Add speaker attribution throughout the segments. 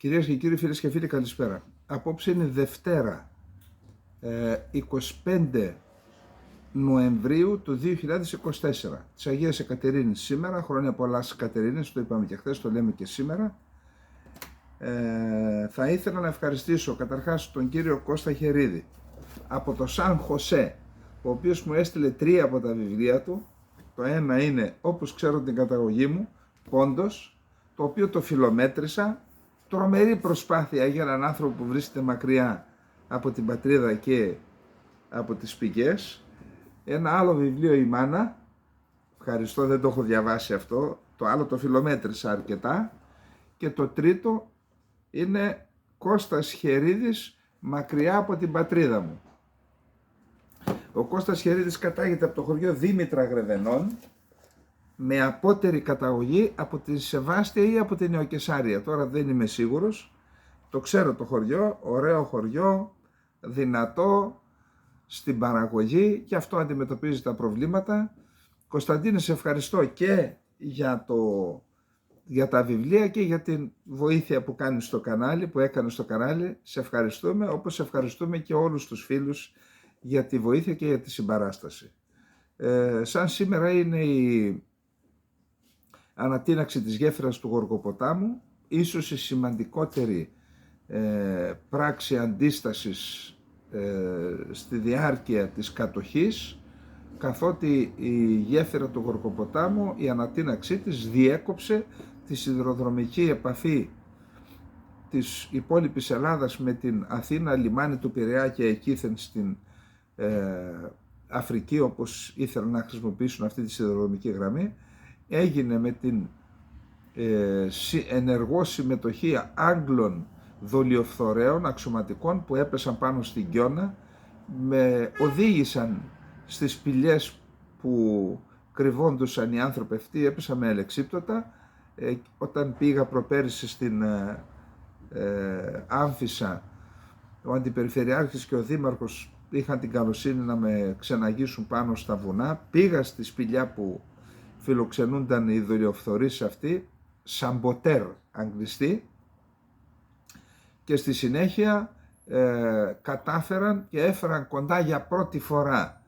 Speaker 1: Κυρίες και κύριοι, φίλες και φίλοι, καλησπέρα. Απόψε είναι Δευτέρα, 25 Νοεμβρίου του 2024, της Αγίας Εκατερίνης σήμερα. Χρόνια πολλά στις Κατερίνες, το είπαμε και χθες, το λέμε και σήμερα. Θα ήθελα να ευχαριστήσω καταρχάς τον κύριο Κώστα Χερίδη από το Σαν Χωσέ, ο οποίος μου έστειλε 3 από τα βιβλία του. Το ένα είναι «Όπως ξέρω την καταγωγή μου», Πόντος, το οποίο το φιλομέτρησα. Τρομερή προσπάθεια για έναν άνθρωπο που βρίσκεται μακριά από την πατρίδα και από τις πηγές. Ένα άλλο βιβλίο, «Η Μάνα», ευχαριστώ, δεν το έχω διαβάσει αυτό, το άλλο το φιλομέτρησα αρκετά. Και το τρίτο είναι Κώστας Χερίδης, «Μακριά από την πατρίδα μου». Ο Κώστας Χερίδης κατάγεται από το χωριό Δήμητρα Γρεβενών, με απότερη καταγωγή από τη Σεβάστια ή από την Νεοκεσάρια. Τώρα δεν είμαι σίγουρος. Το ξέρω το χωριό, ωραίο χωριό, δυνατό στην παραγωγή, και αυτό αντιμετωπίζει τα προβλήματα. Κωνσταντίνε, σε ευχαριστώ και για τα βιβλία και για την βοήθεια που κάνεις στο κανάλι, που έκανες στο κανάλι. Σε ευχαριστούμε, όπως ευχαριστούμε και όλους τους φίλους για τη βοήθεια και για τη συμπαράσταση. Σαν σήμερα είναι η ανατείναξη της γέφυρας του Γοργοποτάμου, ίσως η σημαντικότερη πράξη αντίστασης στη διάρκεια της κατοχής, καθότι η γέφυρα του Γοργοποτάμου, η ανατείναξή της διέκοψε τη σιδηροδρομική επαφή της υπόλοιπης Ελλάδας με την Αθήνα, λιμάνι του Πειραιά και εκείθεν στην Αφρική, όπως ήθελαν να χρησιμοποιήσουν αυτή τη σιδηροδρομική γραμμή. Έγινε με την ενεργό συμμετοχή Άγγλων δολιοφθορέων αξιωματικών που έπεσαν πάνω στην Κιώνα, οδήγησαν στις σπηλιές που κρυβόντουσαν οι άνθρωποι αυτοί, έπεσαν με αλεξίπτωτα. Όταν πήγα προπέρυσι στην Άμφισσα, ο Αντιπεριφερειάρχης και ο Δήμαρχος είχαν την καλοσύνη να με ξεναγήσουν πάνω στα βουνά. Πήγα στη σπηλιά που φιλοξενούνταν οι δολιοφθορείς αυτοί, Σαμποτέρ αγγλιστή, και στη συνέχεια κατάφεραν και έφεραν κοντά για πρώτη φορά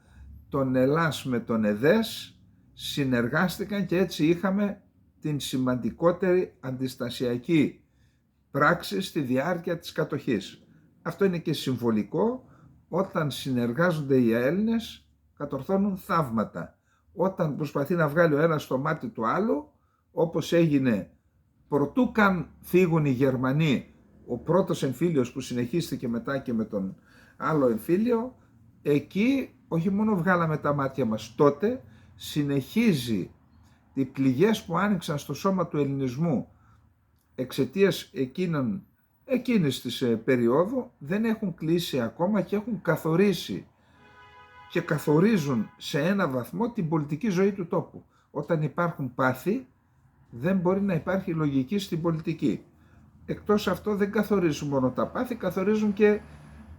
Speaker 1: τον Ελλάς με τον Εδές, συνεργάστηκαν και έτσι είχαμε την σημαντικότερη αντιστασιακή πράξη στη διάρκεια της κατοχής. Αυτό είναι και συμβολικό. Όταν συνεργάζονται οι Έλληνες κατορθώνουν θαύματα. Όταν προσπαθεί να βγάλει ο ένας το μάτι του άλλου, όπως έγινε προτού καν φύγουν οι Γερμανοί, ο πρώτος εμφύλιος που συνεχίστηκε μετά και με τον άλλο εμφύλιο, εκεί όχι μόνο βγάλαμε τα μάτια μας, τότε συνεχίζει οι πληγές που άνοιξαν στο σώμα του ελληνισμού εξαιτίας εκείνης της περίοδου, δεν έχουν κλείσει ακόμα και έχουν καθορίσει και καθορίζουν σε ένα βαθμό την πολιτική ζωή του τόπου. Όταν υπάρχουν πάθη, δεν μπορεί να υπάρχει λογική στην πολιτική. Εκτός αυτό δεν καθορίζουν μόνο τα πάθη, καθορίζουν και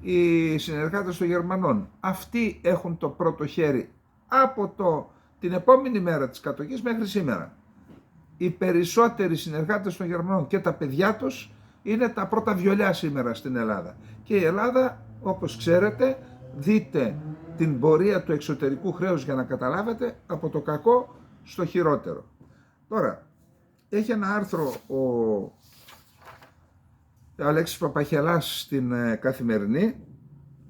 Speaker 1: οι συνεργάτες των Γερμανών. Αυτοί έχουν το πρώτο χέρι από την επόμενη μέρα της κατοχής μέχρι σήμερα. Οι περισσότεροι συνεργάτες των Γερμανών και τα παιδιά τους είναι τα πρώτα βιολιά σήμερα στην Ελλάδα. Και η Ελλάδα, όπως ξέρετε, δείτε την πορεία του εξωτερικού χρέους για να καταλάβετε, από το κακό στο χειρότερο. Τώρα, έχει ένα άρθρο ο Αλέξης Παπαχελάς στην Καθημερινή,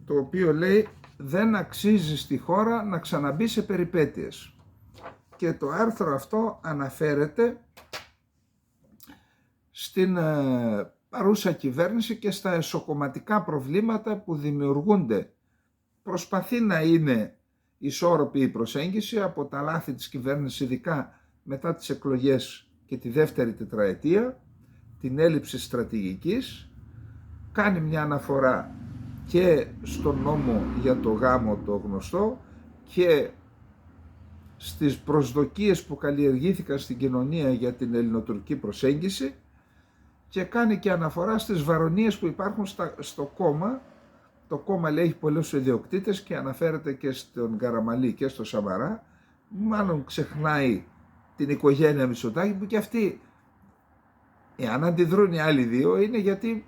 Speaker 1: το οποίο λέει «Δεν αξίζει στη χώρα να ξαναμπεί σε περιπέτειες». Και το άρθρο αυτό αναφέρεται στην παρούσα κυβέρνηση και στα εσωκομματικά προβλήματα που δημιουργούνται. Προσπαθεί να είναι ισόρροπη η προσέγγιση από τα λάθη της κυβέρνησης, ειδικά μετά τις εκλογές και τη δεύτερη τετραετία, την έλλειψη στρατηγικής. Κάνει μια αναφορά και στον νόμο για το γάμο το γνωστό και στις προσδοκίες που καλλιεργήθηκαν στην κοινωνία για την ελληνοτουρκική προσέγγιση, και κάνει και αναφορά στις βαρωνίες που υπάρχουν στο κόμμα. Το κόμμα λέει έχει πολλούς ιδιοκτήτες και αναφέρεται και στον Καραμαλή και στο Σαμαρά. Μάλλον ξεχνάει την οικογένεια Μητσοτάκη, που και αυτοί Εάν αντιδρούν οι άλλοι δύο είναι γιατί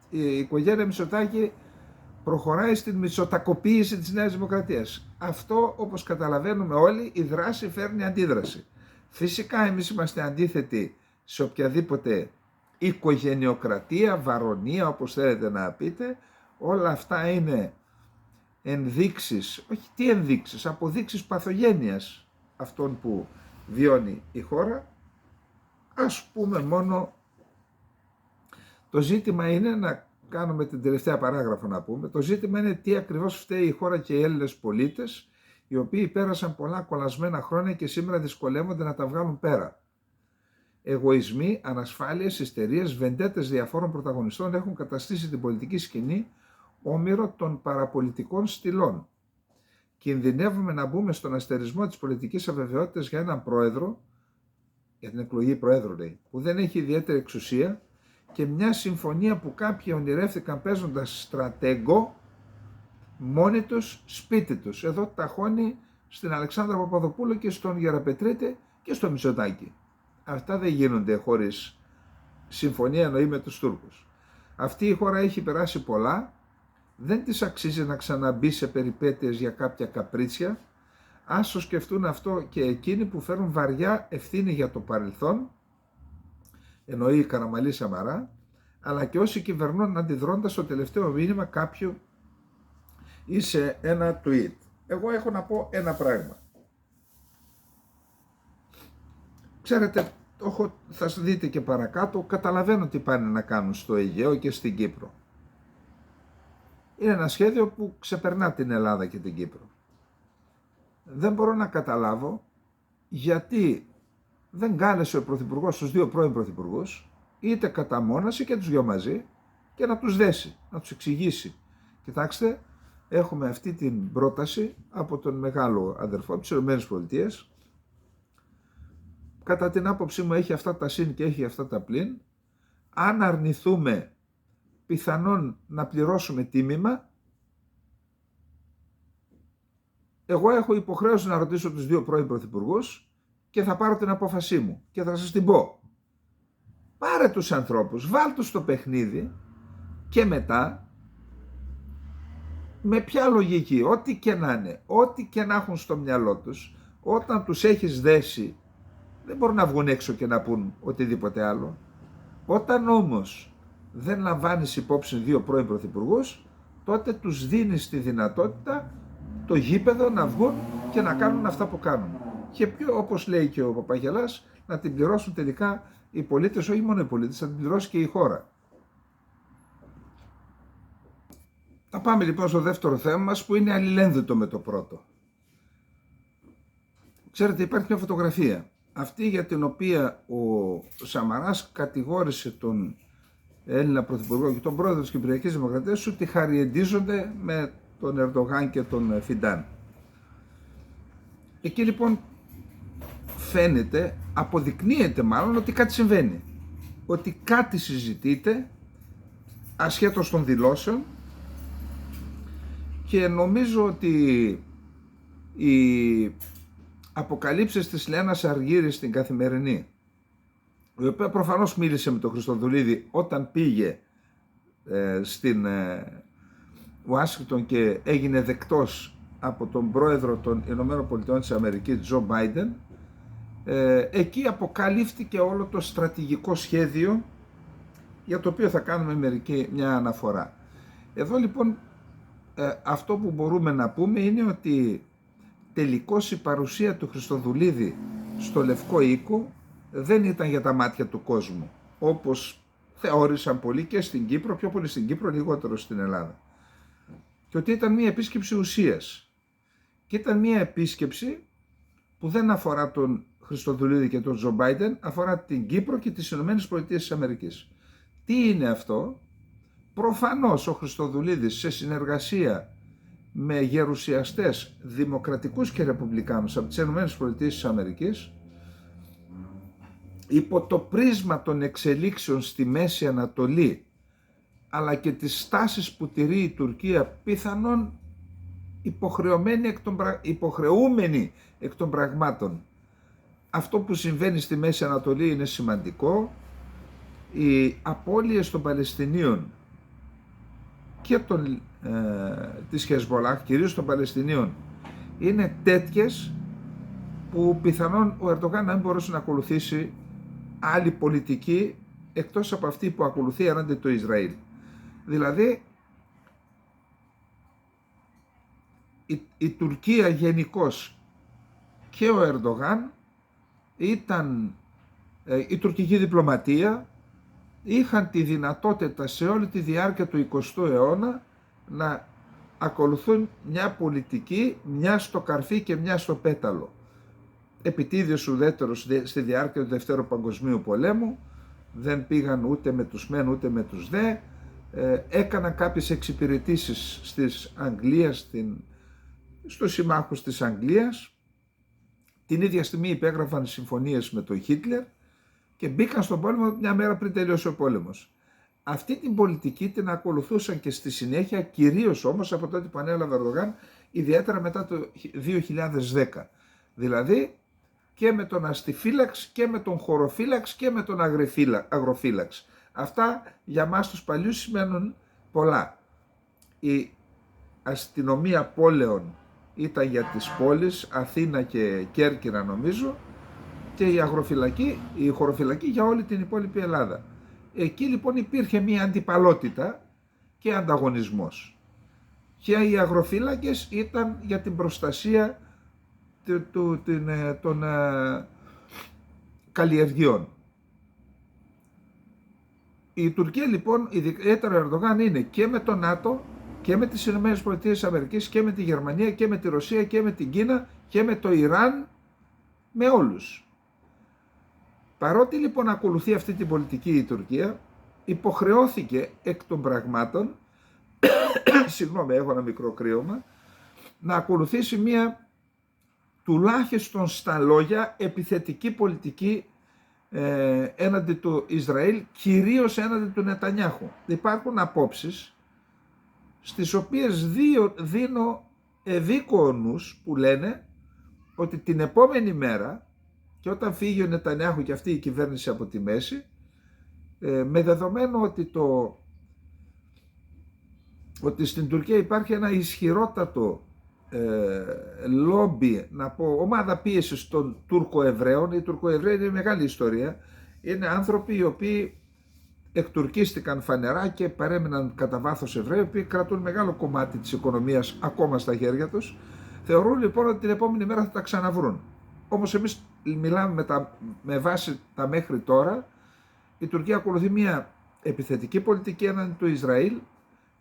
Speaker 1: η οικογένεια Μητσοτάκη προχωράει στην μητσοτακοποίηση της Νέας Δημοκρατίας. Αυτό, όπως καταλαβαίνουμε όλοι, η δράση φέρνει αντίδραση. Φυσικά εμείς είμαστε αντίθετοι σε οποιαδήποτε οικογενειοκρατία, βαρονία, όπως θέλετε να πείτε. Όλα αυτά είναι ενδείξεις, όχι τι ενδείξεις, αποδείξεις παθογένειας αυτών που βιώνει η χώρα. Ας πούμε μόνο, το ζήτημα είναι να κάνουμε την τελευταία παράγραφο να πούμε, το ζήτημα είναι τι ακριβώς φταίει η χώρα και οι Έλληνες πολίτες, οι οποίοι πέρασαν πολλά κολλασμένα χρόνια και σήμερα δυσκολεύονται να τα βγάλουν πέρα. Εγωισμοί, ανασφάλειες, ιστερίες, βεντέτες διαφόρων πρωταγωνιστών έχουν καταστήσει την πολιτική σκηνή όμηρο των παραπολιτικών στυλών. Κινδυνεύουμε να μπούμε στον αστερισμό της πολιτικής αβεβαιότητας για έναν πρόεδρο, για την εκλογή προέδρου λέει, που δεν έχει ιδιαίτερη εξουσία, και μια συμφωνία που κάποιοι ονειρεύτηκαν παίζοντας στρατέγκο μόνοι τους σπίτι τους. Εδώ ταχώνει στην Αλεξάνδρα Παπαδοπούλου και στον Γεραπετρίτη και στο Μητσοτάκη. Αυτά δεν γίνονται χωρίς συμφωνία, εννοεί με τους Τούρκους. Αυτή η χώρα έχει περάσει πολλά, δεν της αξίζει να ξαναμπεί σε περιπέτειες για κάποια καπρίτσια. Ας το σκεφτούν αυτό και εκείνοι που φέρουν βαριά ευθύνη για το παρελθόν, εννοεί Καραμανλή Σαμαρά, αλλά και όσοι κυβερνούν αντιδρώντας στο τελευταίο μήνυμα κάποιου ή σε ένα tweet. Εγώ έχω να πω ένα πράγμα. Ξέρετε, θα δείτε και παρακάτω, καταλαβαίνω τι πάνε να κάνουν στο Αιγαίο και στην Κύπρο. Είναι ένα σχέδιο που ξεπερνά την Ελλάδα και την Κύπρο. Δεν μπορώ να καταλάβω γιατί δεν κάλεσε ο Πρωθυπουργός τους δύο πρώην Πρωθυπουργούς, είτε κατά μόναση και τους δυο μαζί, και να τους δέσει, να τους εξηγήσει. Κοιτάξτε, έχουμε αυτή την πρόταση από τον μεγάλο αδερφό από τις ΗΠΑ. Κατά την άποψή μου έχει αυτά τα συν και έχει αυτά τα πλην. Αν αρνηθούμε, πιθανόν να πληρώσουμε τίμημα. Εγώ έχω υποχρέωση να ρωτήσω τους δύο πρώην πρωθυπουργούς και θα πάρω την απόφασή μου και θα σας την πω. Πάρε τους ανθρώπους, βάλ τους στο παιχνίδι και μετά με ποια λογική, ό,τι και να είναι, ό,τι και να έχουν στο μυαλό τους, όταν τους έχεις δέσει δεν μπορούν να βγουν έξω και να πούν οτιδήποτε άλλο. Όταν όμως δεν λαμβάνεις υπόψη δύο πρώην πρωθυπουργούς, τότε τους δίνεις τη δυνατότητα το γήπεδο να βγουν και να κάνουν αυτά που κάνουν. Και πιο, όπως λέει και ο Παπαγελάς, να την πληρώσουν τελικά οι πολίτες, όχι μόνο οι πολίτες, θα την πληρώσει και η χώρα. Θα πάμε λοιπόν στο δεύτερο θέμα μας, που είναι αλληλένδετο με το πρώτο. Ξέρετε, υπάρχει μια φωτογραφία, αυτή για την οποία ο Σαμαράς κατηγόρησε τον Έλληνα Πρωθυπουργό και τον πρόεδρο της Κυπριακής Δημοκρατίας ότι χαριεντίζονται με τον Ερντογάν και τον Φιντάν. Εκεί λοιπόν φαίνεται, αποδεικνύεται μάλλον, ότι κάτι συμβαίνει. Ότι κάτι συζητείται ασχέτως των δηλώσεων, και νομίζω ότι οι αποκαλύψεις της Λένας Αργύρης στην Καθημερινή, η οποία προφανώς μίλησε με τον Χριστοδουλίδη όταν πήγε στην Ουάσιγκτον και έγινε δεκτός από τον πρόεδρο των ΗΠΑ της Αμερικής, Τζο Μπάιντεν, εκεί αποκαλύφθηκε όλο το στρατηγικό σχέδιο, για το οποίο θα κάνουμε μια αναφορά. Εδώ λοιπόν αυτό που μπορούμε να πούμε είναι ότι τελικώς η παρουσία του Χριστοδουλίδη στο Λευκό Οίκο δεν ήταν για τα μάτια του κόσμου, όπως θεώρησαν πολλοί και στην Κύπρο, πιο πολύ στην Κύπρο, λιγότερο στην Ελλάδα. Και ότι ήταν μια επίσκεψη ουσίας. Και ήταν μια επίσκεψη που δεν αφορά τον Χριστοδουλίδη και τον Τζο Μπάιντεν, αφορά την Κύπρο και τις ΗΠΑ. Τι είναι αυτό? Προφανώς ο Χριστοδουλίδης, σε συνεργασία με γερουσιαστές δημοκρατικούς και ρεπουμπλικάνους από τις ΗΠΑ, υπό το πρίσμα των εξελίξεων στη Μέση Ανατολή, αλλά και τις στάσεις που τηρεί η Τουρκία, πιθανόν υποχρεούμενη εκ των πραγμάτων. Αυτό που συμβαίνει στη Μέση Ανατολή είναι σημαντικό. οι απώλειες των Παλαιστινίων και της Χεσμολάχ, κυρίως των Παλαιστινίων, είναι τέτοιες που πιθανόν ο Ερντογάν να μην μπορούσε να ακολουθήσει άλλη πολιτική εκτός από αυτή που ακολουθεί έναντι του Ισραήλ. Δηλαδή η Τουρκία γενικώς και ο Ερντογάν ήταν, η τουρκική διπλωματία είχαν τη δυνατότητα σε όλη τη διάρκεια του 20ου αιώνα να ακολουθούν μια πολιτική, μια στο καρφί και μια στο πέταλο. Επιτίδιος ουδέτερος στη διάρκεια του Δευτέρου Παγκοσμίου Πολέμου, δεν πήγαν ούτε με τους μεν ούτε με τους δε, έκαναν κάποιες εξυπηρετήσεις στις Αγγλίας, στους συμμάχους της Αγγλίας, την ίδια στιγμή υπέγραφαν συμφωνίες με τον Χίτλερ και μπήκαν στον πόλεμο μια μέρα πριν τελειώσει ο πόλεμος. Αυτή την πολιτική την ακολουθούσαν και στη συνέχεια, κυρίως όμως από τότε που ανέλαβε ο Ερντογάν, ιδιαίτερα μετά το 2010. Δηλαδή και με τον αστιφύλαξ και με τον χωροφύλαξ και με τον αγροφύλαξ. Αυτά για μας τους παλιούς σημαίνουν πολλά. Η αστυνομία πόλεων ήταν για τις πόλεις, Αθήνα και Κέρκυρα νομίζω, και η χωροφυλακή για όλη την υπόλοιπη Ελλάδα. Εκεί λοιπόν υπήρχε μια αντιπαλότητα και ανταγωνισμός. Και οι αγροφύλακες ήταν για την προστασία των καλλιεργειών. Η Τουρκία λοιπόν, ιδιαίτερα ο Ερντογάν, είναι και με το ΝΑΤΟ και με τις ΗΠΑ και με τη Γερμανία και με τη Ρωσία και με την Κίνα και με το Ιράν, με όλους. Παρότι λοιπόν ακολουθεί αυτή την πολιτική η Τουρκία, υποχρεώθηκε εκ των πραγμάτων, συγγνώμη, έχω ένα μικρό κρύωμα, να ακολουθήσει μια τουλάχιστον στα λόγια επιθετική πολιτική έναντι του Ισραήλ, κυρίως έναντι του Νετανιάχου. Υπάρχουν απόψεις στις οποίες δίνω ευήκονους που λένε ότι την επόμενη μέρα, και όταν φύγει ο Νετανιάχου και αυτή η κυβέρνηση από τη μέση, με δεδομένο ότι στην Τουρκία υπάρχει ένα ισχυρότατο λόμπι, να πω, ομάδα πίεσης των Τούρκο-Εβραίων. Οι Τουρκο-Εβραίοι είναι μεγάλη ιστορία. Είναι άνθρωποι οι οποίοι εκτουρκίστηκαν φανερά και παρέμειναν κατά βάθος Εβραίοι, οι οποίοι κρατούν μεγάλο κομμάτι της οικονομίας ακόμα στα χέρια τους. Θεωρούν λοιπόν ότι την επόμενη μέρα θα τα ξαναβρούν. Όμως εμείς μιλάμε με βάση τα μέχρι τώρα. Η Τουρκία ακολουθεί μια επιθετική πολιτική έναντι του Ισραήλ,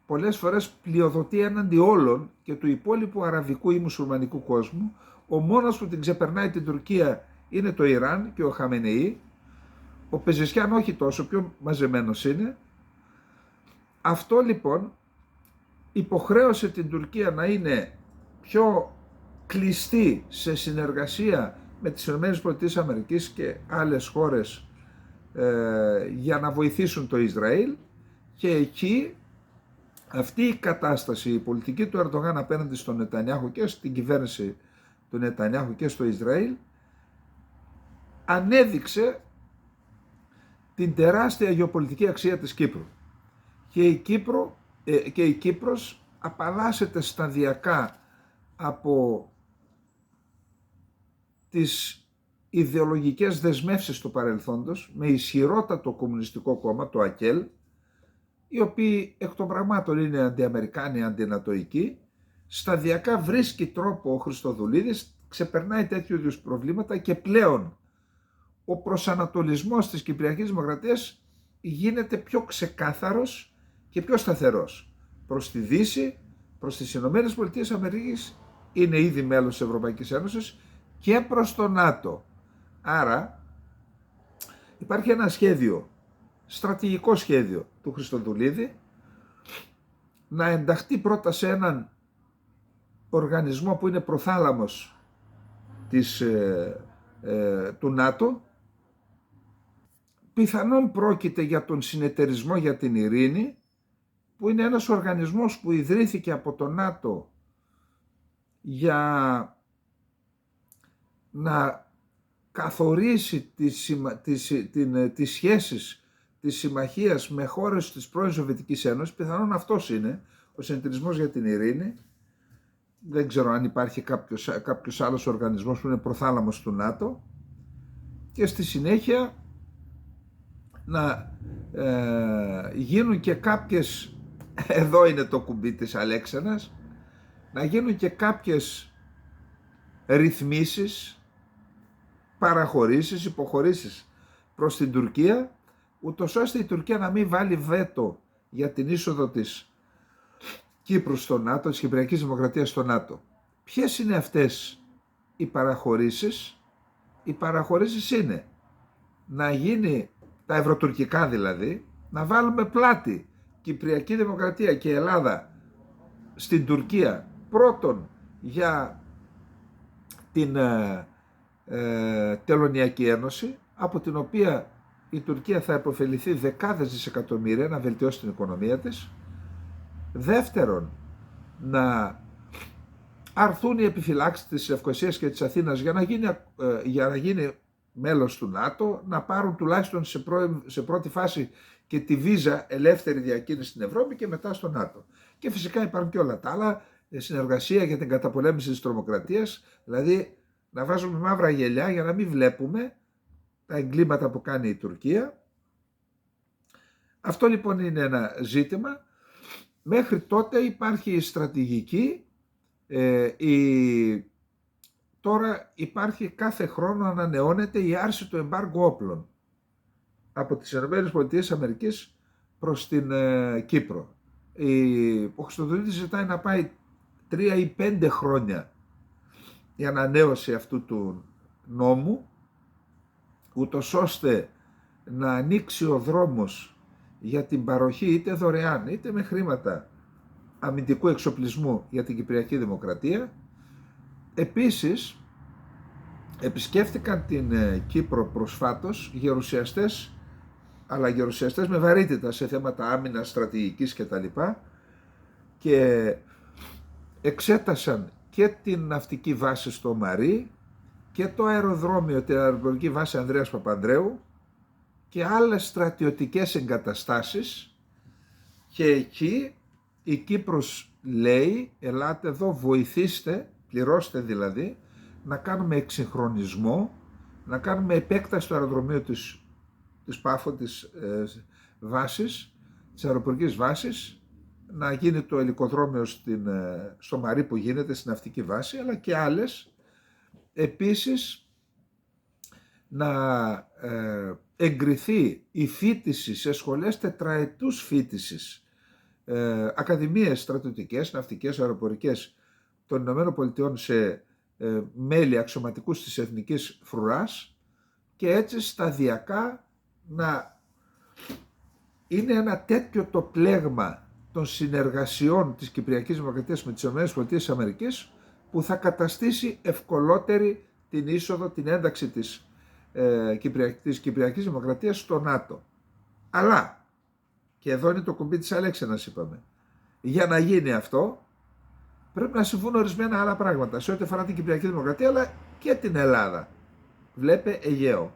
Speaker 1: πολλές φορές πλειοδοτεί έναντι όλων και του υπόλοιπου αραβικού ή μουσουλμανικού κόσμου. Ο μόνος που την ξεπερνάει την Τουρκία είναι το Ιράν και ο Χαμενεή. Ο Πεζεσιάν όχι τόσο, πιο μαζεμένος είναι. Αυτό λοιπόν υποχρέωσε την Τουρκία να είναι πιο κλειστή σε συνεργασία με τις ΗΠΑ και άλλες χώρες για να βοηθήσουν το Ισραήλ, και εκεί αυτή η κατάσταση, η πολιτική του Ερντογάν απέναντι στον Νετανιάχου και στην κυβέρνηση του Νετανιάχου και στο Ισραήλ ανέδειξε την τεράστια γεωπολιτική αξία της Κύπρου. Και η Κύπρος απαλλάσσεται σταδιακά από τις ιδεολογικές δεσμεύσεις του παρελθόντος με ισχυρότατο κομμουνιστικό κόμμα, το ΑΚΕΛ, οι οποίοι εκ των πραγμάτων είναι αντιαμερικάνοι, αντινατοικοί. Σταδιακά βρίσκει τρόπο ο Χριστοδουλίδης, ξεπερνάει τέτοιου είδους προβλήματα και πλέον ο προσανατολισμός της Κυπριακής Δημοκρατίας γίνεται πιο ξεκάθαρος και πιο σταθερός προς τη Δύση, προς τις Ηνωμένες Πολιτείες Αμερικής, είναι ήδη μέλος της Ευρωπαϊκής Ένωσης, και προς το ΝΑΤΟ. Άρα υπάρχει ένα σχέδιο, στρατηγικό σχέδιο του Χριστοδουλίδη, να ενταχθεί πρώτα σε έναν οργανισμό που είναι προθάλαμος του ΝΑΤΟ. Πιθανόν πρόκειται για τον Συνεταιρισμό για την Ειρήνη, που είναι ένας οργανισμός που ιδρύθηκε από το ΝΑΤΟ για να καθορίσει τις σχέσεις της συμμαχίας με χώρες της πρώην Σοβιετικής Ένωσης, πιθανόν αυτός είναι ο συνεταιρισμός για την ειρήνη. Δεν ξέρω αν υπάρχει κάποιος άλλος οργανισμός που είναι προθάλαμος του ΝΑΤΟ, και στη συνέχεια να γίνουν και κάποιες, εδώ είναι το κουμπί της Αλέξανας, να γίνουν και κάποιες ρυθμίσεις, παραχωρήσεις, υποχωρήσεις προς την Τουρκία, ούτως ώστε η Τουρκία να μην βάλει βέτο για την είσοδο της Κύπρου στο ΝΑΤΟ, της Κυπριακής Δημοκρατίας στο ΝΑΤΟ. Ποιες είναι αυτές οι παραχωρήσεις? Οι παραχωρήσεις είναι να γίνει, τα ευρωτουρκικά δηλαδή, να βάλουμε πλάτη Κυπριακή Δημοκρατία και Ελλάδα στην Τουρκία, πρώτον για την Τελωνειακή Ένωση, από την οποία η Τουρκία θα επωφεληθεί δεκάδες δισεκατομμύρια να βελτιώσει την οικονομία της. Δεύτερον, να αρθούν οι επιφυλάξεις της Λευκωσίας και της Αθήνας για να γίνει μέλος του ΝΑΤΟ, να πάρουν τουλάχιστον σε πρώτη φάση και τη βίζα ελεύθερη διακίνηση στην Ευρώπη και μετά στο ΝΑΤΟ. Και φυσικά υπάρχουν και όλα τα άλλα, συνεργασία για την καταπολέμηση της τρομοκρατίας, δηλαδή να βάζουμε μαύρα γυαλιά για να μην βλέπουμε τα εγκλήματα που κάνει η Τουρκία. Αυτό λοιπόν είναι ένα ζήτημα. Μέχρι τότε υπάρχει η στρατηγική, τώρα υπάρχει κάθε χρόνο, ανανεώνεται η άρση του εμπάργου όπλων από τις ΗΠΑ προς την Κύπρο. Ο Χριστοδουλίδης ζητάει να πάει 3 ή 5 χρόνια η ανανέωση αυτού του νόμου, ούτως ώστε να ανοίξει ο δρόμος για την παροχή είτε δωρεάν είτε με χρήματα αμυντικού εξοπλισμού για την Κυπριακή Δημοκρατία. Επίσης επισκέφτηκαν την Κύπρο προσφάτως γερουσιαστές, αλλά γερουσιαστές με βαρύτητα σε θέματα άμυνας, στρατηγικής κτλ. Και εξέτασαν και την ναυτική βάση στο Μαρί και το αεροδρόμιο, την αεροπορική βάση Ανδρέας Παπανδρέου και άλλες στρατιωτικές εγκαταστάσεις, και εκεί η Κύπρος λέει ελάτε εδώ, βοηθήστε, πληρώστε δηλαδή, να κάνουμε εξυγχρονισμό, να κάνουμε επέκταση του αεροδρομίου της Πάφο, της βάσης, της αεροπορικής βάσης, να γίνει το ελικοδρόμιο στο Μαρί που γίνεται, στην ναυτική βάση, αλλά και άλλες. Επίσης να εγκριθεί η φοιτηση σε σχολές τετραετούς φοιτησης, ακαδημίες στρατιωτικές, ναυτικές, αεροπορικές των ΗΠΑ σε μέλη αξιωματικούς της Εθνικής Φρουράς, και έτσι σταδιακά να είναι ένα τέτοιο το πλέγμα των συνεργασιών της Κυπριακής Δημοκρατίας με τις ΗΠΑ που θα καταστήσει ευκολότερη την είσοδο, την ένταξη της Κυπριακής Δημοκρατίας στο ΝΑΤΟ. Αλλά, και εδώ είναι το κουμπί της Αλέξανας είπαμε, για να γίνει αυτό πρέπει να συμβούν ορισμένα άλλα πράγματα σε ό,τι αφορά την Κυπριακή Δημοκρατία αλλά και την Ελλάδα. Βλέπε Αιγαίο.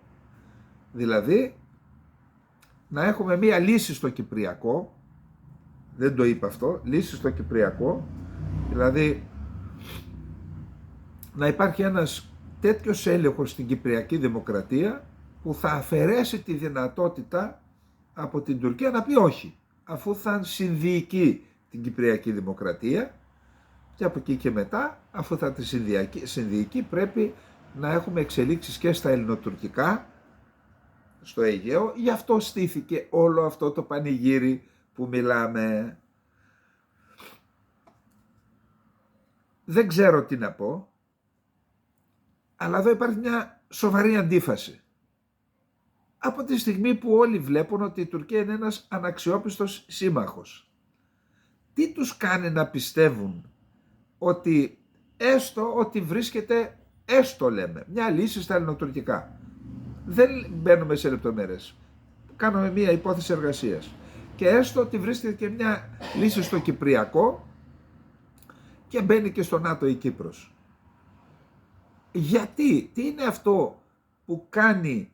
Speaker 1: Δηλαδή να έχουμε μία λύση στο Κυπριακό, δεν το είπα αυτό, λύση στο Κυπριακό, δηλαδή να υπάρχει ένας τέτοιος έλεγχος στην Κυπριακή Δημοκρατία που θα αφαιρέσει τη δυνατότητα από την Τουρκία να πει όχι, αφού θα συνδιοικεί την Κυπριακή Δημοκρατία, και από εκεί και μετά, αφού θα τη συνδιοικεί, πρέπει να έχουμε εξελίξεις και στα ελληνοτουρκικά, στο Αιγαίο. Γι' αυτό στήθηκε όλο αυτό το πανηγύρι που μιλάμε. Δεν ξέρω τι να πω, αλλά εδώ υπάρχει μια σοβαρή αντίφαση. Από τη στιγμή που όλοι βλέπουν ότι η Τουρκία είναι ένας αναξιόπιστος σύμμαχος, τι τους κάνει να πιστεύουν ότι έστω ότι βρίσκεται, έστω λέμε, μια λύση στα ελληνοτουρκικά. Δεν μπαίνουμε σε λεπτομέρειες. Κάνουμε μια υπόθεση εργασίας. Και έστω ότι βρίσκεται και μια λύση στο Κυπριακό και μπαίνει και στο ΝΑΤΟ η Κύπρος. Γιατί, τι είναι αυτό που κάνει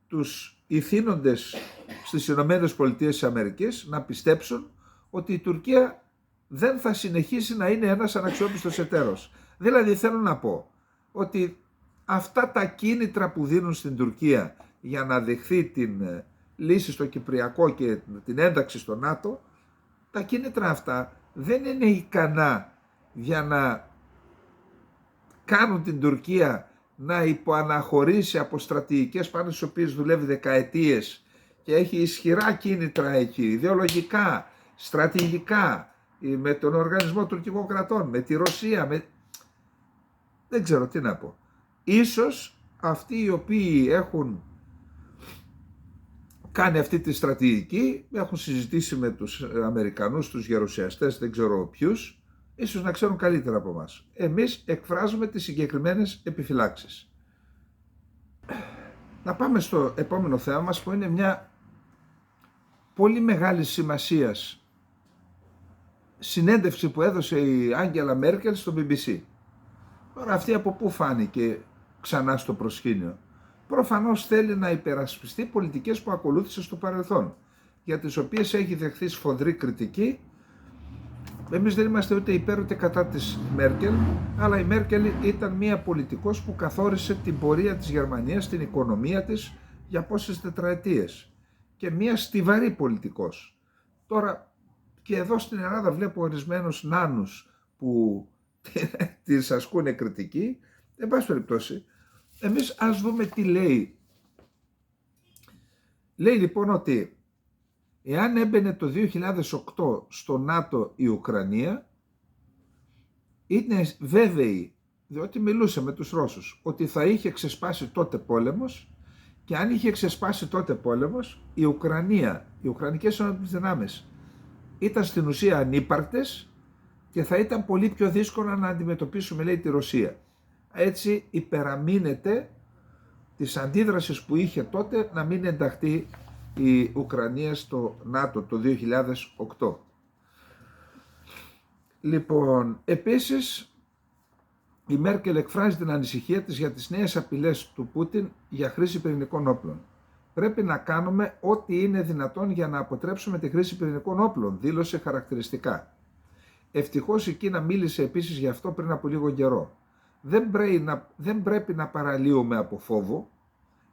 Speaker 1: τους οι θύνοντες στις Ηνωμένες Πολιτείες της Αμερικής να πιστέψουν ότι η Τουρκία δεν θα συνεχίσει να είναι ένας αναξιόπιστος εταίρος. Δηλαδή θέλω να πω ότι αυτά τα κίνητρα που δίνουν στην Τουρκία για να δεχθεί την λύση στο Κυπριακό και την ένταξη στο ΝΑΤΟ, τα κίνητρα αυτά δεν είναι ικανά για να κάνουν την Τουρκία να υποαναχωρήσει από στρατηγικές πάνω στις οποίες δουλεύει δεκαετίες και έχει ισχυρά κίνητρα εκεί, ιδεολογικά, στρατηγικά, με τον Οργανισμό Τουρκικών Κρατών, με τη Ρωσία, δεν ξέρω τι να πω. Ίσως αυτοί οι οποίοι έχουν κάνει αυτή τη στρατηγική, έχουν συζητήσει με τους Αμερικανούς, τους γερουσιαστές, δεν ξέρω ποιους, ίσως να ξέρουν καλύτερα από εμάς. Εμείς εκφράζουμε τις συγκεκριμένες επιφυλάξεις. Να πάμε στο επόμενο θέμα μας, που είναι μια πολύ μεγάλη σημασίας συνέντευξη που έδωσε η Άγγελα Μέρκελ στο BBC. Τώρα αυτή από πού φάνηκε ξανά στο προσκήνιο? Προφανώς θέλει να υπερασπιστεί πολιτικές που ακολούθησε στο παρελθόν, για τις οποίες έχει δεχθεί σφοδρή κριτική. Εμείς δεν είμαστε ούτε υπέρ ούτε κατά της Μέρκελ, αλλά η Μέρκελ ήταν μια πολιτικός που καθόρισε την πορεία της Γερμανίας, την οικονομία της για πόσες τετραετίες, και μια στιβαρή πολιτικός. Τώρα και εδώ στην Ελλάδα βλέπω ορισμένους νάνους που τις ασκούν κριτική. Εν πάση περιπτώσει, εμείς ας δούμε τι λέει. Λέει λοιπόν ότι εάν έμπαινε το 2008 στο ΝΑΤΟ η Ουκρανία, είναι βέβαιη, διότι μιλούσε με τους Ρώσους, ότι θα είχε ξεσπάσει τότε πόλεμος, και αν είχε ξεσπάσει τότε πόλεμος, η Ουκρανία, οι Ουκρανικές δυνάμεις ήταν στην ουσία ανύπαρκτες και θα ήταν πολύ πιο δύσκολο να αντιμετωπίσουμε, λέει, τη Ρωσία. Έτσι υπεραμείνεται της αντίδρασης που είχε τότε να μην ενταχθεί η Ουκρανία στο ΝΑΤΟ το 2008. Λοιπόν, επίσης η Μέρκελ εκφράζει την ανησυχία της για τις νέες απειλές του Πούτιν για χρήση πυρηνικών όπλων. Πρέπει να κάνουμε ό,τι είναι δυνατόν για να αποτρέψουμε τη χρήση πυρηνικών όπλων, δήλωσε χαρακτηριστικά. Ευτυχώς η Κίνα μίλησε επίσης γι' αυτό πριν από λίγο καιρό. Δεν πρέπει να παραλύουμε από φόβο,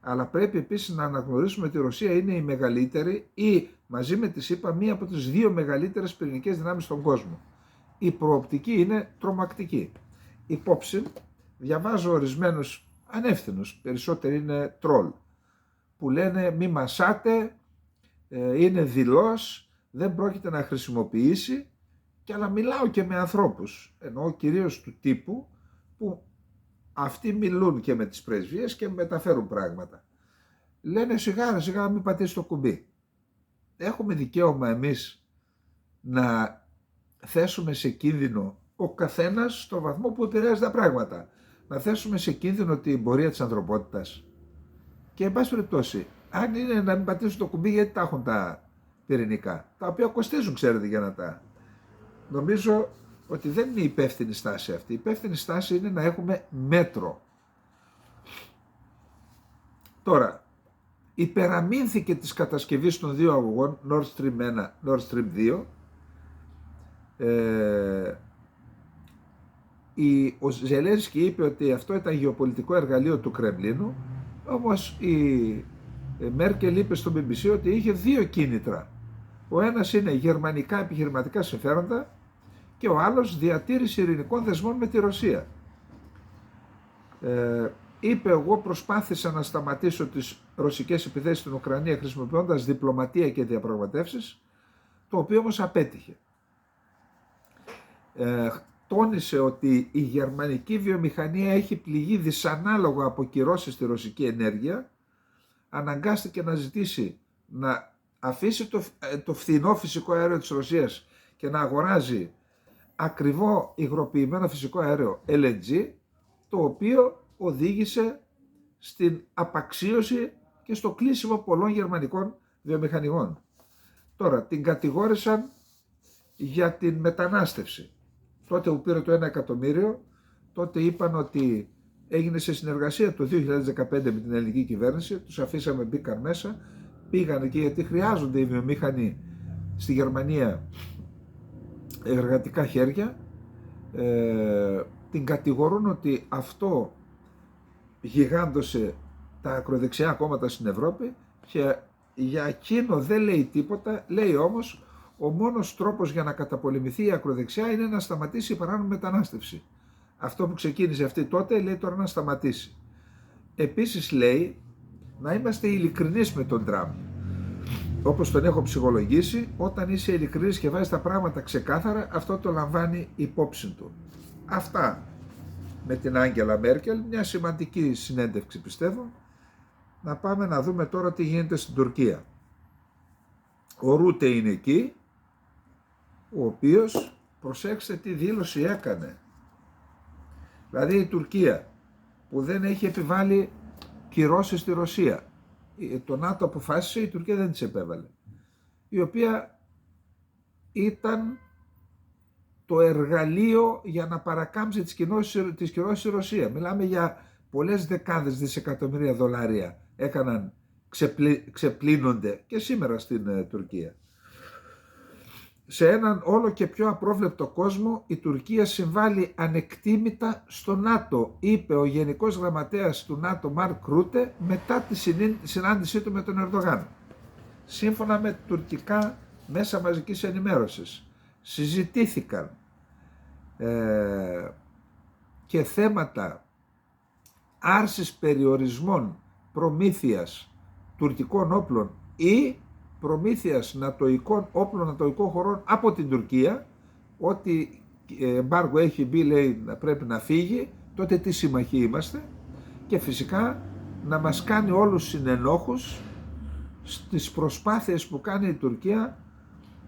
Speaker 1: αλλά πρέπει επίσης να αναγνωρίσουμε ότι η Ρωσία είναι η μεγαλύτερη ή μαζί με τη ΣΥΠΑ μία από τις δύο μεγαλύτερες πυρηνικές δυνάμεις στον κόσμο. Η προοπτική είναι τρομακτική. Υπόψη, διαβάζω ορισμένους ανεύθυνους, περισσότεροι είναι τρόλ, που λένε μη μασάτε, είναι δειλός, δεν πρόκειται να χρησιμοποιήσει, και αλλά μιλάω και με ανθρώπους, εννοώ κυρίως του τύπου που αυτοί μιλούν και με τις πρεσβείες και μεταφέρουν πράγματα. Λένε σιγά σιγά μην πατήσει το κουμπί. Έχουμε δικαίωμα εμείς να θέσουμε σε κίνδυνο ο καθένας στο βαθμό που επηρεάζει τα πράγματα. Να θέσουμε σε κίνδυνο την πορεία της ανθρωπότητας. Και εν πάση περιπτώσει, αν είναι να μην πατήσουν το κουμπί, γιατί τα έχουν τα πυρηνικά, τα οποία κοστίζουν, ξέρετε, για να τα... Νομίζω ότι δεν είναι η υπεύθυνη στάση αυτή. Η υπεύθυνη στάση είναι να έχουμε μέτρο. Τώρα, υπεραμείνθηκε της κατασκευής των δύο αγωγών Nord Stream 1, Nord Stream 2. Ο Ζελένσκι είπε ότι αυτό ήταν γεωπολιτικό εργαλείο του Κρεμλίνου, όμως η Μέρκελ είπε στο BBC ότι είχε δύο κίνητρα. Ο ένας είναι γερμανικά επιχειρηματικά συμφέροντα και ο άλλος διατήρηση ειρηνικών δεσμών με τη Ρωσία. Είπε, εγώ προσπάθησα να σταματήσω τις ρωσικές επιθέσεις στην Ουκρανία χρησιμοποιώντας διπλωματία και διαπραγματεύσεις, το οποίο όμως απέτυχε. Τόνισε ότι η γερμανική βιομηχανία έχει πληγεί δυσανάλογα από κυρώσεις στη ρωσική ενέργεια, αναγκάστηκε να ζητήσει να αφήσει το φθηνό φυσικό αέριο της Ρωσίας και να αγοράζει ακριβό υγροποιημένο φυσικό αέριο LNG, το οποίο οδήγησε στην απαξίωση και στο κλείσιμο πολλών γερμανικών βιομηχανιών. Τώρα, την κατηγόρησαν για την μετανάστευση. Τότε που πήρε το 1 εκατομμύριο, τότε είπαν ότι έγινε σε συνεργασία το 2015 με την ελληνική κυβέρνηση, τους αφήσαμε, μπήκαν μέσα, πήγαν εκεί γιατί χρειάζονται οι βιομήχανοι στη Γερμανία εργατικά χέρια. Την κατηγορούν ότι αυτό γιγάντωσε τα ακροδεξιά κόμματα στην Ευρώπη και για εκείνο δεν λέει τίποτα, λέει όμως ο μόνος τρόπος για να καταπολεμηθεί η ακροδεξιά είναι να σταματήσει η παράνομη μετανάστευση. Αυτό που ξεκίνησε αυτή τότε λέει τώρα να σταματήσει. Επίσης λέει να είμαστε ειλικρινείς με τον Τραμπ. Όπως τον έχω ψυχολογήσει, όταν είσαι ειλικρινής και βάζεις τα πράγματα ξεκάθαρα, αυτό το λαμβάνει υπόψη του. Αυτά με την Άγγελα Μέρκελ, μια σημαντική συνέντευξη πιστεύω. Να πάμε να δούμε τώρα τι γίνεται στην Τουρκία. Ο Ρούτε είναι εκεί, ο οποίος, προσέξτε τι δήλωση έκανε. Δηλαδή η Τουρκία που δεν έχει επιβάλει κυρώσεις στη Ρωσία, το ΝΑΤΟ αποφάσισε, η Τουρκία δεν τις επέβαλε, η οποία ήταν το εργαλείο για να παρακάμψει τις κυρώσεις στη Ρωσία. Μιλάμε για πολλές δεκάδες δισεκατομμύρια δολάρια έκαναν, ξεπλύνονται και σήμερα στην Τουρκία. Σε έναν όλο και πιο απρόβλεπτο κόσμο η Τουρκία συμβάλλει ανεκτήμητα στο ΝΑΤΟ, είπε ο Γενικός Γραμματέας του ΝΑΤΟ Μαρκ Ρούτε μετά τη συνάντησή του με τον Ερντογάν. Σύμφωνα με τουρκικά μέσα μαζικής ενημέρωσης συζητήθηκαν και θέματα άρσης περιορισμών προμήθειας τουρκικών όπλων ή προμήθειας νατοικών όπλων νατοικών χωρών από την Τουρκία. Ότι εμπάργο έχει μπει, λέει, πρέπει να φύγει, τότε τι συμμαχοί είμαστε, και φυσικά να μας κάνει όλους συνενόχους στις προσπάθειες που κάνει η Τουρκία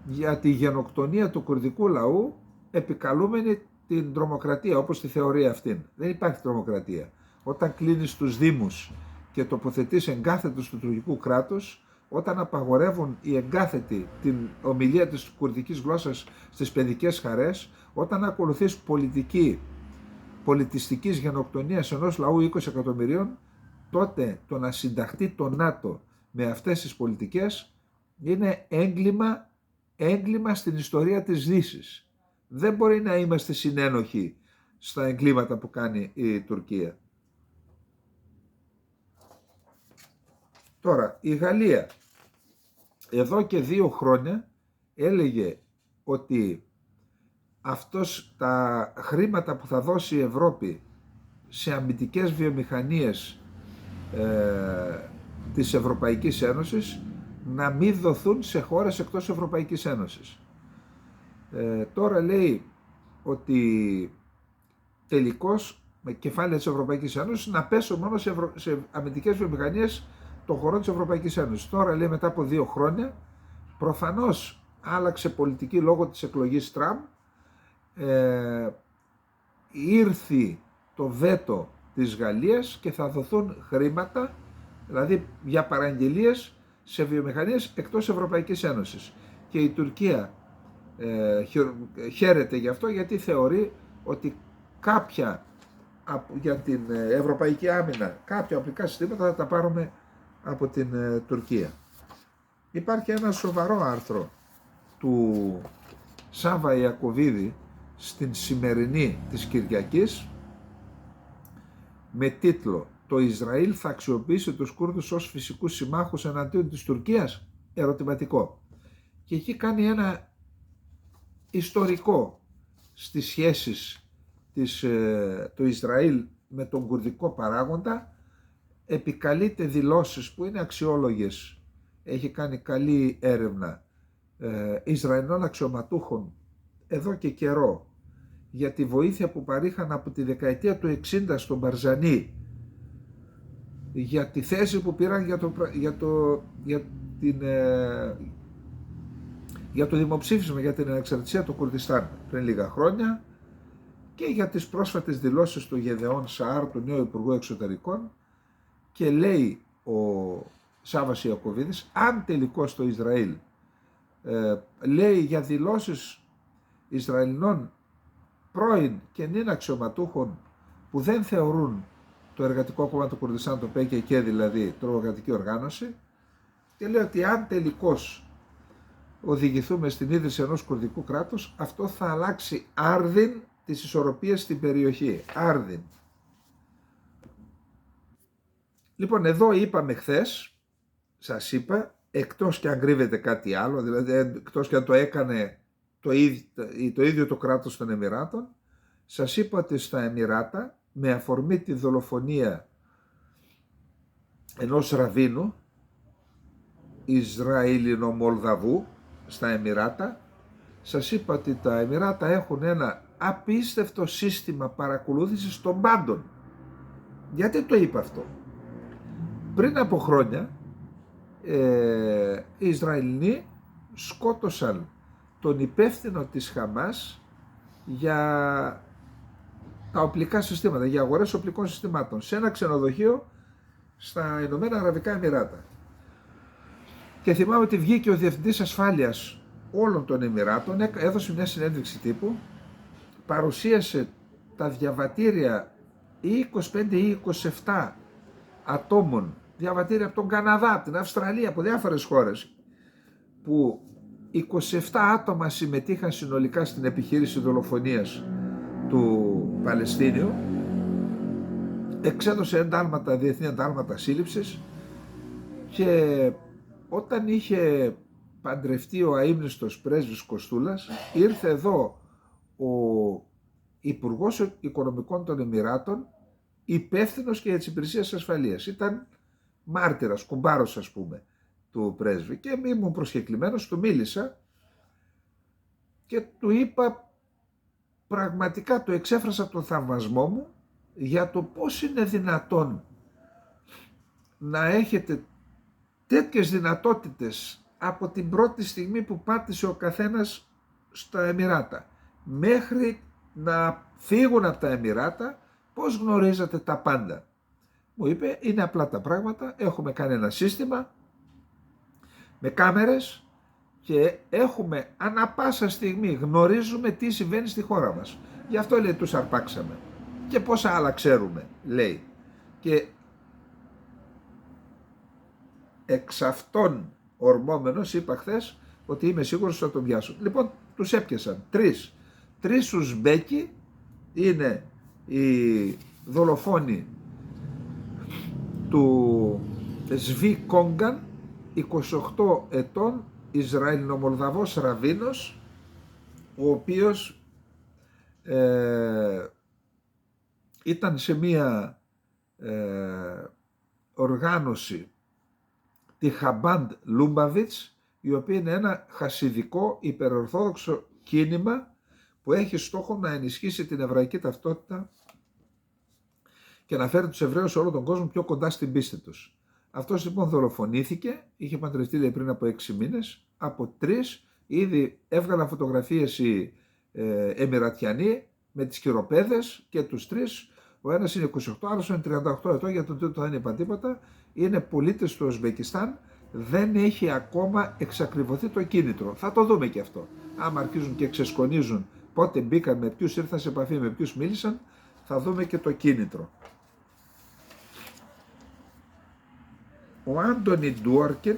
Speaker 1: για τη γενοκτονία του κουρδικού λαού, επικαλούμενη την τρομοκρατία όπως τη θεωρεί αυτήν. Δεν υπάρχει τρομοκρατία. Όταν κλείνεις τους δήμους και τοποθετείς εγκάθετους του τουρκικού κράτους, όταν απαγορεύουν οι εγκάθετοι την ομιλία της κουρδικής γλώσσας στις παιδικές χαρές, όταν ακολουθείς πολιτιστικής γενοκτονίας ενός λαού 20 εκατομμυρίων, τότε το να συνταχθεί το ΝΑΤΟ με αυτές τις πολιτικές είναι έγκλημα στην ιστορία της Δύσης. Δεν μπορεί να είμαστε συνένοχοι στα εγκλήματα που κάνει η Τουρκία. Τώρα, η Γαλλία εδώ και 2 χρόνια έλεγε ότι τα χρήματα που θα δώσει η Ευρώπη σε αμυντικές βιομηχανίες της Ευρωπαϊκής Ένωσης να μην δοθούν σε χώρες εκτός Ευρωπαϊκής Ένωσης. Τώρα λέει ότι τελικώς με κεφάλαια της Ευρωπαϊκής Ένωσης να πέσουν μόνο σε αμυντικές βιομηχανίες των χωρών της Ευρωπαϊκής Ένωσης. Τώρα λέει μετά από 2 χρόνια, προφανώς άλλαξε πολιτική λόγω της εκλογής Τραμπ, ήρθε το βέτο της Γαλλίας και θα δοθούν χρήματα, δηλαδή για παραγγελίες σε βιομηχανίες εκτός Ευρωπαϊκής Ένωσης. Και η Τουρκία χαίρεται γι' αυτό, γιατί θεωρεί ότι για την ευρωπαϊκή άμυνα, κάποια οπλικά συστήματα θα τα πάρουμε από την Τουρκία. Υπάρχει ένα σοβαρό άρθρο του Σάβα Ιακωβίδη στην Σημερινή της Κυριακής με τίτλο «Το Ισραήλ θα αξιοποιήσει τους Κούρδους ως φυσικούς συμμάχους εναντίον της Τουρκίας?» Ερωτηματικό. Και εκεί κάνει ένα ιστορικό στις σχέσεις του Ισραήλ με τον κουρδικό παράγοντα, επικαλείται δηλώσεις που είναι αξιόλογες, έχει κάνει καλή έρευνα Ισραηλινών αξιωματούχων εδώ και καιρό για τη βοήθεια που παρήχαν από τη δεκαετία του 60 στον Μπαρζανί, για τη θέση που πήραν για το δημοψήφισμα για την ανεξαρτησία του Κουρδιστάν πριν λίγα χρόνια, και για τις πρόσφατες δηλώσεις του Γεδεών Σαάρ, του νέου Υπουργού Εξωτερικών. Και λέει ο Σάββας Ιακωβίδης, αν τελικώς το Ισραήλ λέει για δηλώσεις Ισραηλινών πρώην και νυν αξιωματούχων που δεν θεωρούν το Εργατικό Κόμμα του Κουρδιστάν, το PKK δηλαδή, τρομοκρατική οργάνωση, και λέει ότι αν τελικώς οδηγηθούμε στην ίδρυση ενός κουρδικού κράτους, αυτό θα αλλάξει άρδιν τις ισορροπίες στην περιοχή. Άρδιν. Λοιπόν, εδώ είπαμε χθες, σας είπα, εκτός και αν κρύβεται κάτι άλλο, δηλαδή εκτός και αν το έκανε το ίδιο το κράτος των Εμιράτων, σας είπα ότι στα Εμιράτα, με αφορμή τη δολοφονία ενός ραβίνου Ισραηλινο-Μολδαβού στα Εμιράτα, σας είπα ότι τα Εμιράτα έχουν ένα απίστευτο σύστημα παρακολούθησης των πάντων. Γιατί το είπα αυτό? Πριν από χρόνια οι Ισραηλινοί σκότωσαν τον υπεύθυνο της Χαμάς για τα οπλικά συστήματα, για αγορές οπλικών συστημάτων, σε ένα ξενοδοχείο στα Ηνωμένα Αραβικά Εμιράτα. Και θυμάμαι ότι βγήκε ο Διευθυντής Ασφάλειας όλων των Εμιράτων, έδωσε μια συνέντευξη τύπου, παρουσίασε τα διαβατήρια ή 25 ή 27 ατόμων, διαβατήρια από τον Καναδά, από την Αυστραλία, από διάφορες χώρες, που 27 άτομα συμμετείχαν συνολικά στην επιχείρηση δολοφονίας του Παλαιστίνιου, εξέδωσε εντάλματα, διεθνή εντάλματα σύλληψης, και όταν είχε παντρευτεί ο αείμνηστος πρέσβης Κοστούλας, ήρθε εδώ ο Υπουργός Οικονομικών των Εμιράτων, υπεύθυνος και για τις υπηρεσίες ασφαλείας. Ήταν μάρτυρας, κουμπάρος ας πούμε, του πρέσβη, και ήμουν προσκεκλημένος, του μίλησα και του είπα, πραγματικά του εξέφρασα τον θαυμασμό μου για το πώς είναι δυνατόν να έχετε τέτοιες δυνατότητες από την πρώτη στιγμή που πάτησε ο καθένας στα Εμιράτα μέχρι να φύγουν από τα Εμιράτα, πώς γνωρίζατε τα πάντα? Μου είπε, είναι απλά τα πράγματα, έχουμε κάνει ένα σύστημα με κάμερες και έχουμε ανά πάσα στιγμή, γνωρίζουμε τι συμβαίνει στη χώρα μας. Γι' αυτό, λέει, τους αρπάξαμε. Και πόσα άλλα ξέρουμε, λέει. Και εξ αυτών ορμόμενος είπα χθες ότι είμαι σίγουρος ότι θα τον πιάσουν. Λοιπόν, τους έπιασαν τρεις Ουσμπέκοι, είναι οι δολοφόνοι του Σβί Κόγκαν, 28 ετών, Ισραηλινο-Μολδαβός ραβίνος, ο οποίος ήταν σε μία οργάνωση, τη Χαμπάντ Λούμπαβιτς, η οποία είναι ένα χασιδικό υπερορθόδοξο κίνημα που έχει στόχο να ενισχύσει την εβραϊκή ταυτότητα και να φέρει τους Εβραίους σε όλο τον κόσμο πιο κοντά στην πίστη τους. Αυτός λοιπόν δολοφονήθηκε, είχε παντρευτεί πριν από 6 μήνες, από 3 ήδη έβγαλαν φωτογραφίες οι Εμιρατιανοί με τις κυροπέδες και τους 3. Ο ένας είναι 28, ο άλλος είναι 38 ετών, για τον τρίτο δεν είπα τίποτα. Είναι πολίτες του Ουσμπεκιστάν, δεν έχει ακόμα εξακριβωθεί το κίνητρο. Θα το δούμε και αυτό. Άμα αρχίζουν και ξεσκονίζουν πότε μπήκαν, με ποιους ήρθαν σε επαφή, με ποιους μίλησαν, θα δούμε και το κίνητρο. Ο Άντονι Ντουόρκιν,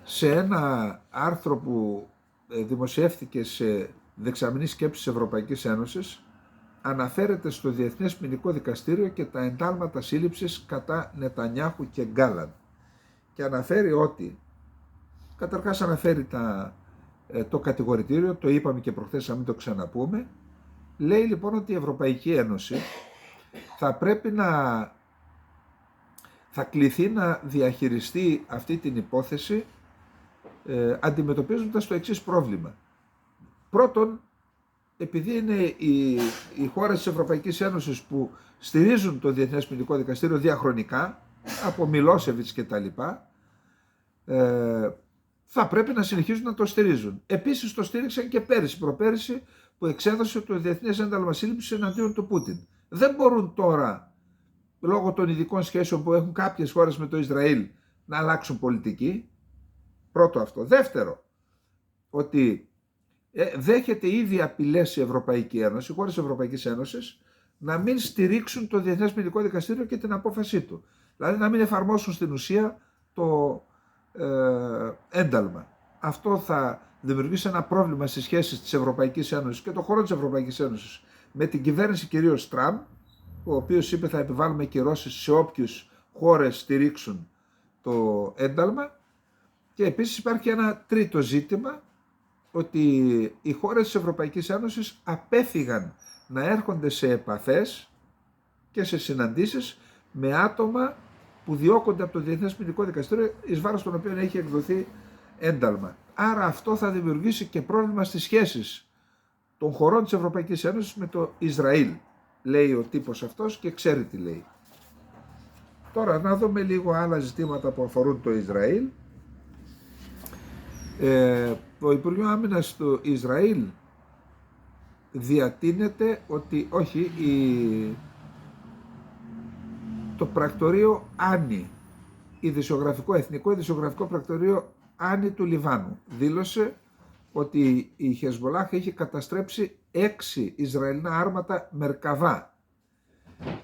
Speaker 1: σε ένα άρθρο που δημοσιεύτηκε σε δεξαμενή σκέψη της Ευρωπαϊκής Ένωσης, αναφέρεται στο Διεθνές Ποινικό Δικαστήριο και τα εντάλματα σύλληψης κατά Νετανιάχου και Γκάλαντ, και αναφέρει ότι, καταρχάς αναφέρει το κατηγορητήριο, το είπαμε και προχθές, να μην το ξαναπούμε. Λέει λοιπόν ότι η Ευρωπαϊκή Ένωση θα κληθεί να διαχειριστεί αυτή την υπόθεση αντιμετωπίζοντας το εξής πρόβλημα. Πρώτον, επειδή είναι οι χώρες της Ευρωπαϊκής Ένωσης που στηρίζουν το Διεθνές Ποινικό Δικαστήριο διαχρονικά, από Μιλόσεβιτς και τα λοιπά, θα πρέπει να συνεχίζουν να το στηρίζουν. Επίσης το στήριξαν και προπέρυσι, που εξέδωσε το Διεθνές Ένταλμα Σύλληψης εναντίον του Πούτιν. Δεν μπορούν τώρα, λόγω των ειδικών σχέσεων που έχουν κάποιες χώρες με το Ισραήλ, να αλλάξουν πολιτική. Πρώτο αυτό. Δεύτερο, ότι δέχεται ήδη απειλές η Ευρωπαϊκή Ένωση, οι χώρες της Ευρωπαϊκής Ένωσης, να μην στηρίξουν το Διεθνές Ποινικό Δικαστήριο και την απόφασή του. Δηλαδή να μην εφαρμόσουν στην ουσία το ένταλμα. Αυτό θα δημιουργήσει ένα πρόβλημα στις σχέσεις της Ευρωπαϊκής Ένωσης και των χωρών της Ευρωπαϊκής Ένωσης με την κυβέρνηση κυρίως Τραμπ, ο οποίος είπε θα επιβάλλουμε κυρώσεις σε όποιους χώρες στηρίξουν το ένταλμα. Και επίσης υπάρχει ένα τρίτο ζήτημα, ότι οι χώρες της Ευρωπαϊκής Ένωσης απέφυγαν να έρχονται σε επαφές και σε συναντήσεις με άτομα που διώκονται από το Διεθνές Ποινικό Δικαστήριο, εις βάρος των οποίων έχει εκδοθεί ένταλμα. Άρα αυτό θα δημιουργήσει και πρόβλημα στις σχέσεις των χωρών της Ευρωπαϊκής Ένωσης με το Ισραήλ, λέει ο τύπος αυτός και ξέρει τι λέει. Τώρα να δούμε λίγο άλλα ζητήματα που αφορούν το Ισραήλ. Το Υπουργείο Άμυνας του Ισραήλ διατείνεται ότι όχι, το πρακτορείο Άνι, εθνικό ειδησιογραφικό πρακτορείο Άνι του Λιβάνου, δήλωσε ότι η Χεσμολάχ έχει καταστρέψει 6 Ισραηλινά άρματα Μερκαβά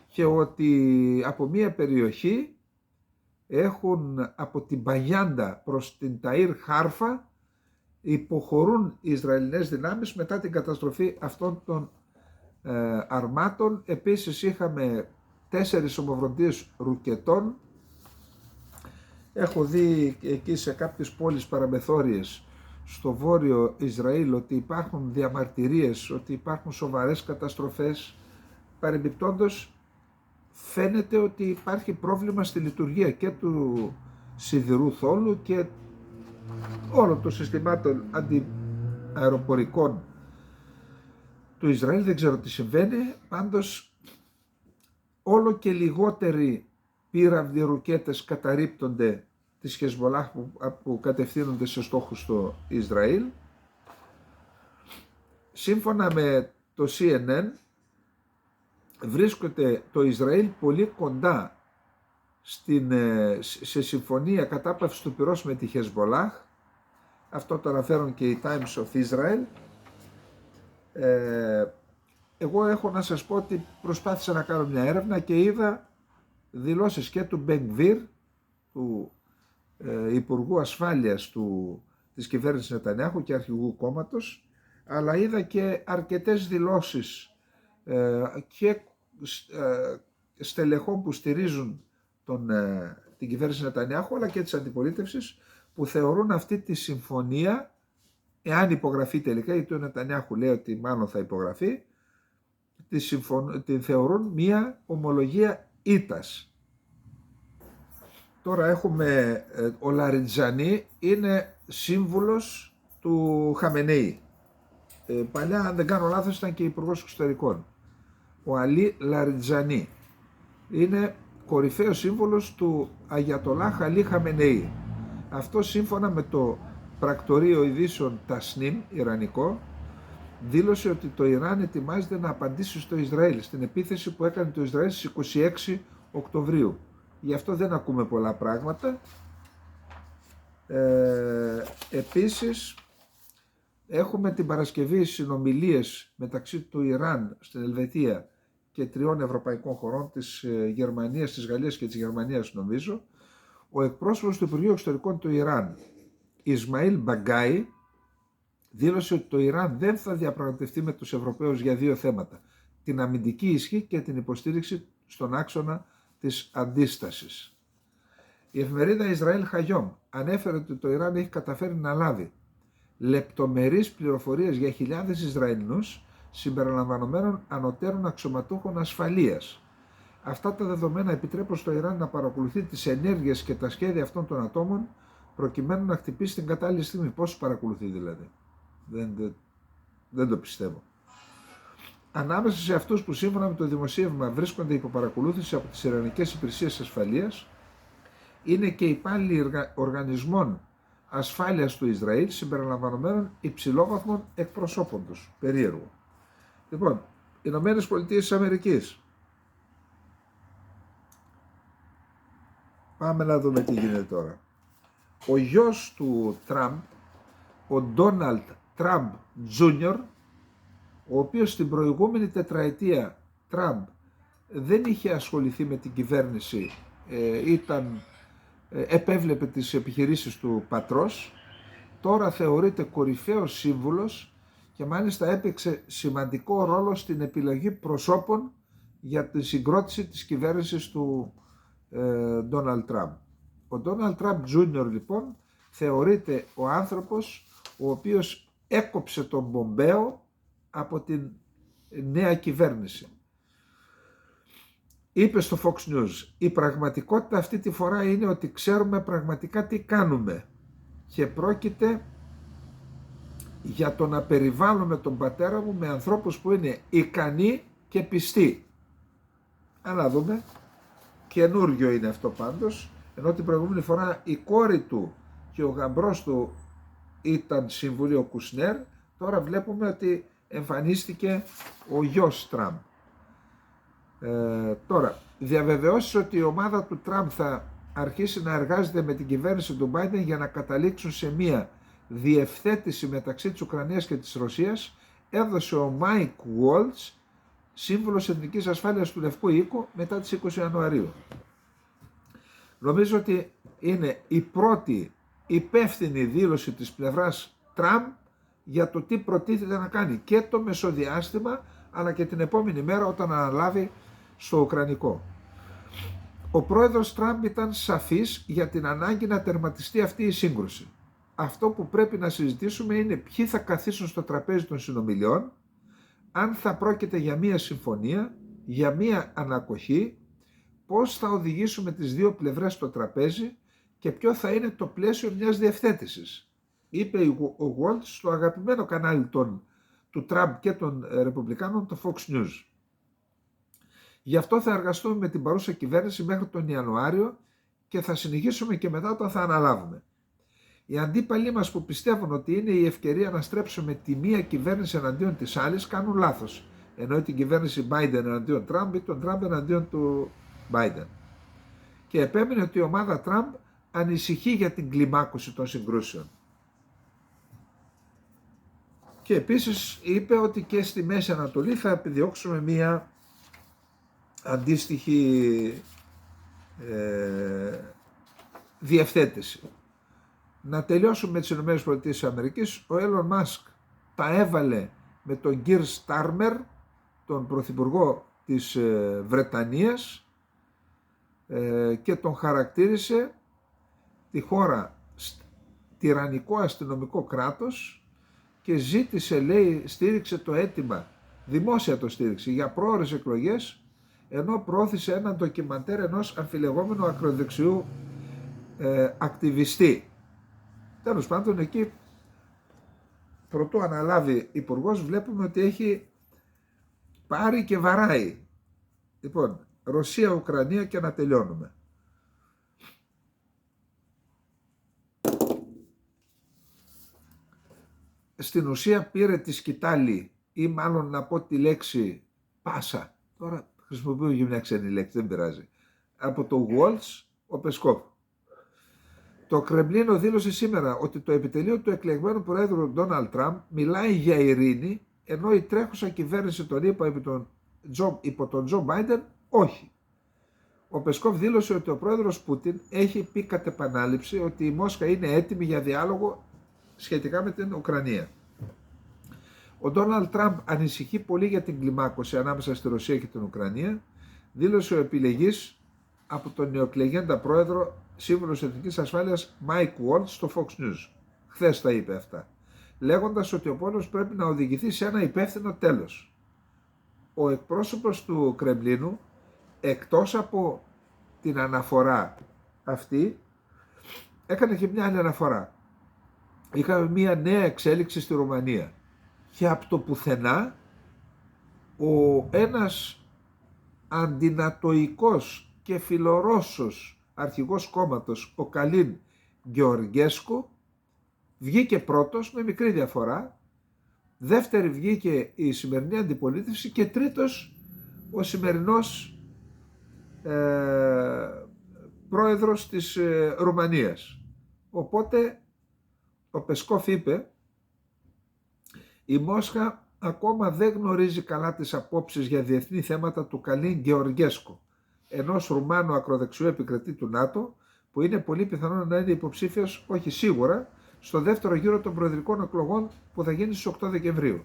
Speaker 1: και ότι από μία περιοχή έχουν από την Παγιάντα προς την Ταΐρ Χάρφα υποχωρούν οι Ισραηλινές δυνάμεις μετά την καταστροφή αυτών των αρμάτων. Επίσης είχαμε 4 ομοβροντίες ρουκετών. Έχω δει εκεί σε κάποιες πόλεις παραμεθόριες στο βόρειο Ισραήλ ότι υπάρχουν διαμαρτυρίες, ότι υπάρχουν σοβαρές καταστροφές. Παρεμπιπτόντως φαίνεται ότι υπάρχει πρόβλημα στη λειτουργία και του σιδηρού θόλου και όλων των συστημάτων αντιαεροπορικών του Ισραήλ. Δεν ξέρω τι συμβαίνει, πάντως όλο και λιγότεροι πύραυλοι ρουκέτες καταρρίπτονται της Χεσμολάχ που κατευθύνονται σε στόχους στο Ισραήλ. Σύμφωνα με το CNN, βρίσκεται το Ισραήλ πολύ κοντά σε συμφωνία κατάπαυσης του πυρός με τη Χεσμολάχ. Αυτό το αναφέρουν και οι Times of Israel. Εγώ έχω να σας πω ότι προσπάθησα να κάνω μια έρευνα και είδα δηλώσεις και του Μπεν-Γβίρ, του Υπουργού Ασφάλειας της κυβέρνησης Νετανιάχου και αρχηγού κόμματος, αλλά είδα και αρκετές δηλώσεις και στελεχών που στηρίζουν την κυβέρνηση Νετανιάχου αλλά και της αντιπολίτευσης, που θεωρούν αυτή τη συμφωνία, εάν υπογραφεί τελικά, γιατί ο Νετανιάχου λέει ότι μάλλον θα υπογραφεί, την θεωρούν μία ομολογία ήττας. Τώρα έχουμε, ο Λαριτζανί είναι σύμβουλος του Χαμενεή. Παλιά, αν δεν κάνω λάθος, ήταν και υπουργός εξωτερικών. Ο Αλή Λαριτζανί είναι κορυφαίος σύμβολος του Αγιατολάχ Αλή Χαμενεή. Αυτό σύμφωνα με το πρακτορείο ειδήσεων Τασνίμ ιρανικό δήλωσε ότι το Ιράν ετοιμάζεται να απαντήσει στο Ισραήλ στην επίθεση που έκανε το Ισραήλ στις 26 Οκτωβρίου. Γι' αυτό δεν ακούμε πολλά πράγματα. Επίσης έχουμε την Παρασκευή συνομιλίες μεταξύ του Ιράν στην Ελβετία και 3 ευρωπαϊκών χωρών, της Γερμανίας, της Γαλλίας και της Γερμανίας νομίζω. Ο εκπρόσωπος του Υπουργείου Εξωτερικών του Ιράν, Ισμαήλ Μπαγκάι, δήλωσε ότι το Ιράν δεν θα διαπραγματευτεί με τους Ευρωπαίους για 2 θέματα: την αμυντική ισχύ και την υποστήριξη στον άξονα της αντίστασης. Η εφημερίδα Ισραήλ Χαγιόμ ανέφερε ότι το Ιράν έχει καταφέρει να λάβει λεπτομερείς πληροφορίες για χιλιάδες Ισραηλινούς συμπεριλαμβανομένων ανωτέρων αξιωματούχων ασφαλείας. Αυτά τα δεδομένα επιτρέπουν στο Ιράν να παρακολουθεί τις ενέργειες και τα σχέδια αυτών των ατόμων προκειμένου να χτυπήσει την κατάλληλη στιγμή. Πώς παρακολουθεί δηλαδή? Δεν το πιστεύω. Ανάμεσα σε αυτούς που σύμφωνα με το δημοσίευμα βρίσκονται υπό παρακολούθηση από τις Ιρανικές Υπηρεσίες Ασφαλείας είναι και υπάλληλοι οργανισμών ασφάλειας του Ισραήλ συμπεριλαμβανομένων υψηλόβαθμων εκπροσώπων τους. Περίεργο. Λοιπόν, Ηνωμένες Πολιτείες της Αμερικής. Πάμε να δούμε τι γίνεται τώρα. Ο γιος του Τραμπ, ο Ντόναλντ Τραμπ Τζούνιορ, ο οποίος στην προηγούμενη τετραετία Τραμπ δεν είχε ασχοληθεί με την κυβέρνηση, επέβλεπε τις επιχειρήσεις του πατρός, τώρα θεωρείται κορυφαίος σύμβουλος και μάλιστα έπαιξε σημαντικό ρόλο στην επιλογή προσώπων για τη συγκρότηση της κυβέρνησης του Ντόναλντ Τραμπ. Ο Ντόναλντ Τραμπ Τζούνιορ λοιπόν θεωρείται ο άνθρωπος ο οποίος έκοψε τον Πομπέο από την νέα κυβέρνηση. Είπε στο Fox News, η πραγματικότητα αυτή τη φορά είναι ότι ξέρουμε πραγματικά τι κάνουμε και πρόκειται για το να περιβάλλουμε τον πατέρα μου με ανθρώπους που είναι ικανοί και πιστοί. Αλλά δούμε, καινούριο είναι αυτό πάντως, ενώ την προηγούμενη φορά η κόρη του και ο γαμπρός του ήταν σύμβουλοι, ο Κουσνέρ, τώρα βλέπουμε ότι εμφανίστηκε ο γιος Τραμπ. Τώρα, διαβεβαιώσεις ότι η ομάδα του Τραμπ θα αρχίσει να εργάζεται με την κυβέρνηση του Biden για να καταλήξουν σε μια διευθέτηση μεταξύ της Ουκρανίας και της Ρωσίας έδωσε ο Μάικ Waltz, σύμβουλος Εθνικής Ασφάλειας του Λευκού Οίκου, μετά τις 20 Ιανουαρίου. Νομίζω ότι είναι η πρώτη υπεύθυνη δήλωση της πλευράς Τραμπ για το τι προτίθεται να κάνει και το μεσοδιάστημα αλλά και την επόμενη μέρα όταν αναλάβει στο Ουκρανικό. Ο πρόεδρος Τραμπ ήταν σαφής για την ανάγκη να τερματιστεί αυτή η σύγκρουση. Αυτό που πρέπει να συζητήσουμε είναι ποιοι θα καθίσουν στο τραπέζι των συνομιλιών, αν θα πρόκειται για μία συμφωνία, για μία ανακοχή, πώς θα οδηγήσουμε τις δύο πλευρές στο τραπέζι και ποιο θα είναι το πλαίσιο μιας διευθέτησης. Είπε ο Waltz στο αγαπημένο κανάλι του Τραμπ και των Ρεπουμπλικάνων, το Fox News. Γι' αυτό θα εργαστούμε με την παρούσα κυβέρνηση μέχρι τον Ιανουάριο και θα συνεχίσουμε και μετά όταν θα αναλάβουμε. Οι αντίπαλοι μας που πιστεύουν ότι είναι η ευκαιρία να στρέψουμε τη μία κυβέρνηση εναντίον της άλλης κάνουν λάθος. Ενώ την κυβέρνηση Biden εναντίον Τραμπ ή τον Τραμπ εναντίον του Biden. Και επέμεινε ότι η ομάδα Τραμπ ανησυχεί για την κλιμάκωση των συγκρούσεων. Και επίσης είπε ότι και στη Μέση Ανατολή θα επιδιώξουμε μία αντίστοιχη διευθέτηση. Να τελειώσουμε με τις ΗΠΑ. Ο Έλλον Μάσκ τα έβαλε με τον Κιρ Στάρμερ, τον πρωθυπουργό της Βρετανίας, και τον χαρακτήρισε τη χώρα τυραννικό αστυνομικό κράτος και ζήτησε, λέει, στήριξε το αίτημα, δημόσια το στήριξε, για πρόωρες εκλογές, ενώ προώθησε ένα ντοκιμαντέρ ενός αμφιλεγόμενου ακροδεξιού ακτιβιστή. Τέλος πάντων, εκεί πρωτού αναλάβει υπουργός βλέπουμε ότι έχει πάρει και βαράει. Λοιπόν, Ρωσία, Ουκρανία και να τελειώνουμε. Στην ουσία πήρε τη σκητάλη ή μάλλον να πω τη λέξη πάσα. Τώρα χρησιμοποιώ για μια ξένη λέξη, δεν πειράζει. Από το Waltz, ο Πεσκόβ. Το Κρεμλίνο δήλωσε σήμερα ότι το επιτελείο του εκλεγμένου πρόεδρου Ντόναλντ Τραμπ μιλάει για ειρήνη, ενώ η τρέχουσα κυβέρνηση των ΗΠΑ υπό τον Τζο Μπάιντεν όχι. Ο Πεσκόβ δήλωσε ότι ο πρόεδρος Πούτιν έχει πει κατ' επανάληψη ότι η Μόσχα είναι έτοιμη για διάλογο σχετικά με την Ουκρανία. Ο Ντόναλντ Τραμπ ανησυχεί πολύ για την κλιμάκωση ανάμεσα στη Ρωσία και την Ουκρανία, δήλωσε ο επιλεγής από τον νεοεκλεγέντα πρόεδρο σύμβουλος Εθνικής Ασφάλειας Mike Waltz στο Fox News. Χθες τα είπε αυτά, λέγοντας ότι ο πόλεμος πρέπει να οδηγηθεί σε ένα υπεύθυνο τέλος. Ο εκπρόσωπος του Κρεμλίνου, εκτός από την αναφορά αυτή, έκανε και μια άλλη αναφορά. Είχαμε μια νέα εξέλιξη στη Ρουμανία και από το πουθενά ένας αντινατοϊκός και φιλορώσος αρχηγός κόμματος, ο Καλίν Γεωργέσκου, βγήκε πρώτος με μικρή διαφορά, δεύτερη βγήκε η σημερινή αντιπολίτευση και τρίτος ο σημερινός πρόεδρος της Ρουμανίας. Οπότε ο Πεσκόφ είπε, η Μόσχα ακόμα δεν γνωρίζει καλά τις απόψεις για διεθνή θέματα του Καλίν Γεωργέσκο, ενός Ρουμάνου ακροδεξιού επικριτή του ΝΑΤΟ, που είναι πολύ πιθανό να είναι υποψήφιος, όχι σίγουρα, στο δεύτερο γύρο των προεδρικών εκλογών που θα γίνει στις 8 Δεκεμβρίου.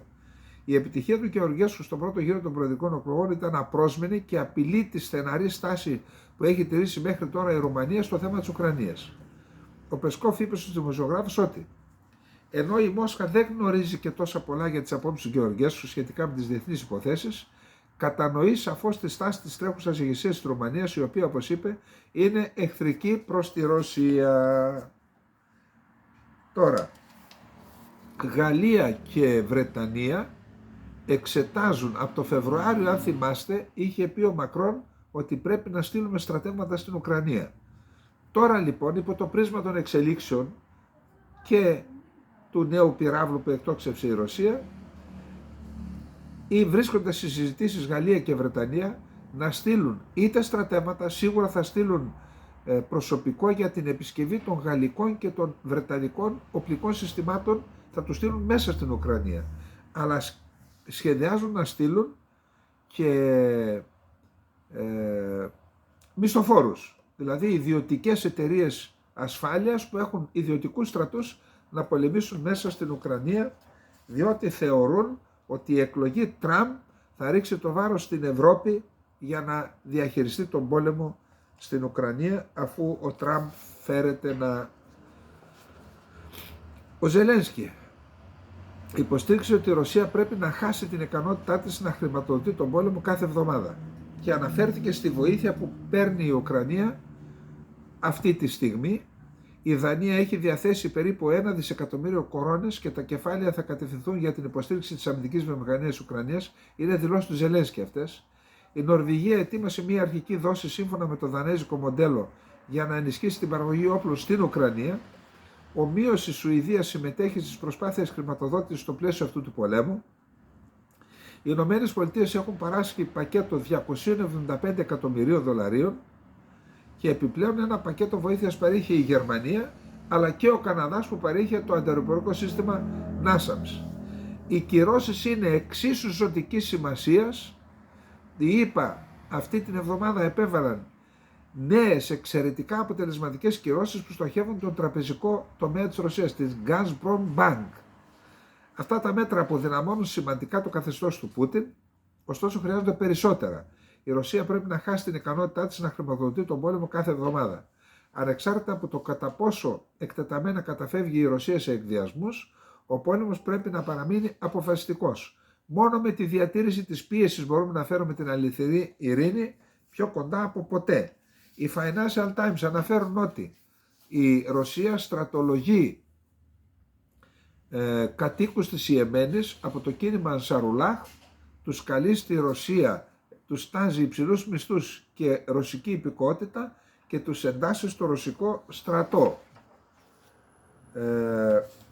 Speaker 1: Η επιτυχία του Γεωργέσκου στον πρώτο γύρο των προεδρικών εκλογών ήταν απρόσμενη και απειλεί τη στεναρή στάση που έχει τηρήσει μέχρι τώρα η Ρουμανία στο θέμα της Ουκρανίας. Ο Πεσκόφ είπε στους δημοσιογράφους ότι ενώ η Μόσχα δεν γνωρίζει και τόσα πολλά για τις απόψεις του Γεωργέσκου σχετικά με τις διεθνείς υποθέσεις, κατανοεί σαφώς τη στάση της τρέχουσας ηγεσίας της Ρουμανίας, η οποία, όπως είπε, είναι εχθρική προς τη Ρωσία. Τώρα, Γαλλία και Βρετανία εξετάζουν από το Φεβρουάριο, αν θυμάστε, είχε πει ο Μακρόν ότι πρέπει να στείλουμε στρατεύματα στην Ουκρανία. Τώρα λοιπόν, υπό το πρίσμα των εξελίξεων και του νέου πυράβλου που εκτόξευσε η Ρωσία, ή βρίσκονται στις συζητήσεις Γαλλία και Βρετανία να στείλουν είτε στρατεύματα, σίγουρα θα στείλουν προσωπικό για την επισκευή των γαλλικών και των βρετανικών οπλικών συστημάτων, θα τους στείλουν μέσα στην Ουκρανία. Αλλά σχεδιάζουν να στείλουν και μισθοφόρους, δηλαδή ιδιωτικές εταιρείες ασφάλειας που έχουν ιδιωτικούς στρατούς να πολεμήσουν μέσα στην Ουκρανία, διότι θεωρούν ότι η εκλογή Τραμπ θα ρίξει το βάρος στην Ευρώπη για να διαχειριστεί τον πόλεμο στην Ουκρανία, αφού ο Τραμπ φέρεται να... Ο Ζελένσκι υποστήριξε ότι η Ρωσία πρέπει να χάσει την ικανότητά της να χρηματοδοτεί τον πόλεμο κάθε εβδομάδα και αναφέρθηκε στη βοήθεια που παίρνει η Ουκρανία αυτή τη στιγμή. Η Δανία έχει διαθέσει περίπου 1 δισεκατομμύριο κορώνες και τα κεφάλαια θα κατευθυνθούν για την υποστήριξη της αμυντικής βιομηχανίας της Ουκρανίας. Είναι δηλώσεις του Ζελένσκι αυτές. Η Νορβηγία ετοίμασε μια αρχική δόση σύμφωνα με το δανέζικο μοντέλο για να ενισχύσει την παραγωγή όπλων στην Ουκρανία. Ομοίως η Σουηδία συμμετέχει στις προσπάθειες χρηματοδότησης στο πλαίσιο αυτού του πολέμου. Οι Ηνωμένες Πολιτείες έχουν παράσχει πακέτο 275 εκατομμυρίων δολαρίων και επιπλέον ένα πακέτο βοήθειας παρήχε η Γερμανία, αλλά και ο Καναδάς που παρήχε το ανταεροπορικό σύστημα NASAMS. Οι κυρώσεις είναι εξίσου ζωτικής σημασίας. Οι ΗΠΑ αυτή την εβδομάδα επέβαλαν νέες εξαιρετικά αποτελεσματικές κυρώσεις που στοχεύουν τον τραπεζικό τομέα της Ρωσίας, της Gazprom Bank. Αυτά τα μέτρα αποδυναμώνουν σημαντικά το καθεστώς του Πούτιν, ωστόσο χρειάζονται περισσότερα. Η Ρωσία πρέπει να χάσει την ικανότητά της να χρηματοδοτεί τον πόλεμο κάθε εβδομάδα. Ανεξάρτητα από το κατά πόσο εκτεταμένα καταφεύγει η Ρωσία σε εκβιασμούς, ο πόλεμος πρέπει να παραμείνει αποφασιστικός. Μόνο με τη διατήρηση της πίεσης μπορούμε να φέρουμε την αληθινή ειρήνη πιο κοντά από ποτέ. Οι Financial Times αναφέρουν ότι η Ρωσία στρατολογεί κατοίκους της Ιεμένης από το κίνημα Ανσαρουλάχ, τους καλεί στη Ρωσία, τους τάζει υψηλούς μισθούς και ρωσική υπηκότητα και τους εντάσσει στο ρωσικό στρατό.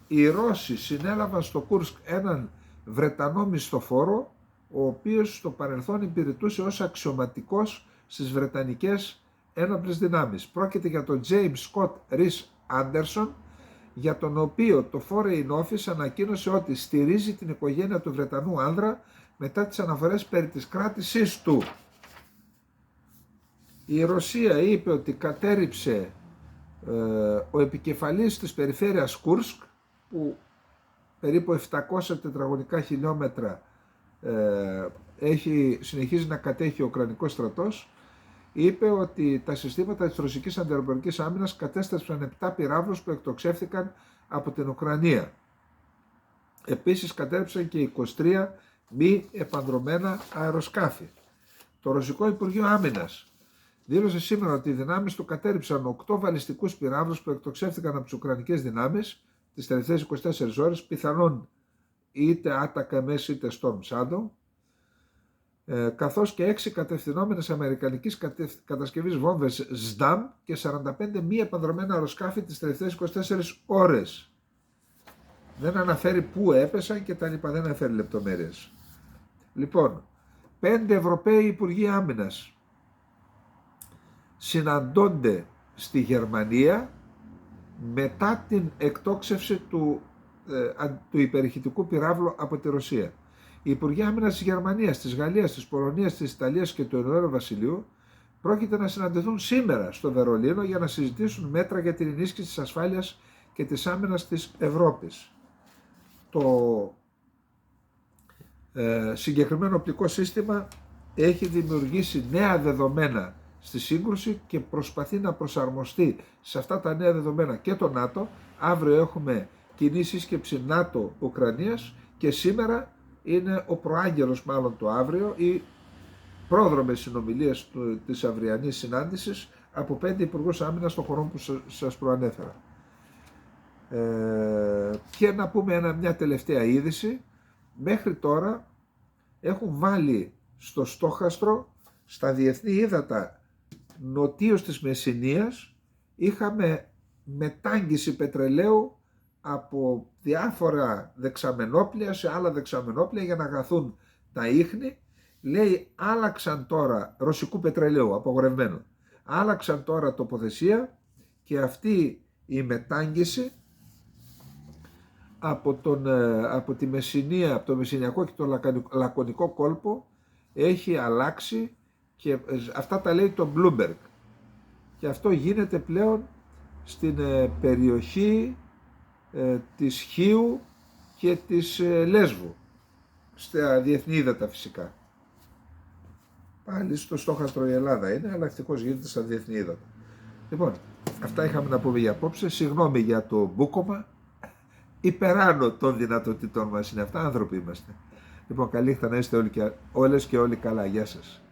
Speaker 1: Οι Ρώσοι συνέλαβαν στο Κούρσκ έναν Βρετανό μισθοφόρο, ο οποίος στο παρελθόν υπηρετούσε ως αξιωματικός στις Βρετανικές ένοπλες δυνάμεις. Πρόκειται για τον James Scott Rhys Anderson, για τον οποίο το Foreign Office ανακοίνωσε ότι στηρίζει την οικογένεια του Βρετανού άνδρα μετά τις αναφορές περί της κράτησής του. Η Ρωσία είπε ότι κατέρριψε ο επικεφαλής της περιφέρειας Κούρσκ, που περίπου 700 τετραγωνικά χιλιόμετρα συνεχίζει να κατέχει ο Ουκρανικός στρατός, είπε ότι τα συστήματα της ρωσικής αντιαεροπορικής άμυνας κατέστρεψαν 7 πυράβλους που εκτοξεύθηκαν από την Ουκρανία. Επίσης κατέρριψαν και 23 μη επανδρωμένα αεροσκάφη. Το Ρωσικό Υπουργείο Άμυνας δήλωσε σήμερα ότι οι δυνάμεις του κατέρριψαν 8 βαλιστικούς πυράβλους που εκτοξεύθηκαν από τις Ουκρανικές δυνάμεις τις τελευταίες 24 ώρες, πιθανόν είτε ATACMS είτε Storm Shadow, καθώς και 6 κατευθυνόμενες αμερικανικής κατασκευής βόμβες SDAM και 45 μη επανδρωμένα αεροσκάφη τις τελευταίες 24 ώρες. Δεν αναφέρει πού έπεσαν και τα λοιπά, δεν αναφέρει λεπτομέρειες. Λοιπόν, 5 Ευρωπαίοι Υπουργοί Άμυνας συναντώνται στη Γερμανία μετά την εκτόξευση του υπερηχητικού πυράβλου από τη Ρωσία. Οι Υπουργοί Άμυνας της Γερμανίας, της Γαλλίας, της Πολωνίας, της Ιταλίας και του Ηνωμένου Βασιλείου πρόκειται να συναντηθούν σήμερα στο Βερολίνο για να συζητήσουν μέτρα για την ενίσχυση της ασφάλειας και της άμυνας της Ευρώπης. Το συγκεκριμένο οπτικό σύστημα έχει δημιουργήσει νέα δεδομένα στη σύγκρουση και προσπαθεί να προσαρμοστεί σε αυτά τα νέα δεδομένα και το ΝΑΤΟ. Αύριο έχουμε κοινή σύσκεψη ΝΑΤΟ-Ουκρανίας και σήμερα είναι ο προάγγελος μάλλον το αύριο, οι πρόδρομες συνομιλίες της αυριανής συνάντησης από 5 υπουργούς άμυνας των χωρών που σας προανέφερα. Και να πούμε μια τελευταία είδηση. Μέχρι τώρα έχουν βάλει στο στόχαστρο, στα διεθνή ύδατα νοτίως της Μεσσηνίας, είχαμε μετάγγιση πετρελαίου από διάφορα δεξαμενόπλια σε άλλα δεξαμενόπλια για να αγαθούν τα ίχνη. Λέει άλλαξαν τώρα, ρωσικού πετρελαίου απογορευμένο, άλλαξαν τώρα τοποθεσία και αυτή η μετάγγιση από τη Μεσσηνία, από το Μεσσηνιακό και το Λακωνικό κόλπο έχει αλλάξει και αυτά τα λέει το Bloomberg. Και αυτό γίνεται πλέον στην περιοχή της Χίου και της Λέσβου, στα διεθνή ύδατα φυσικά. Πάλι στο στόχαστρο η Ελλάδα είναι, αλλά ευτυχώς γίνεται στα διεθνή ύδατα. Λοιπόν, αυτά είχαμε να πούμε για απόψε. Συγγνώμη για το μπούκομα. Υπεράνω των δυνατοτήτων μας είναι αυτά, άνθρωποι είμαστε. Λοιπόν, καλή νύχτα να είστε όλες και όλοι καλά. Γεια σας.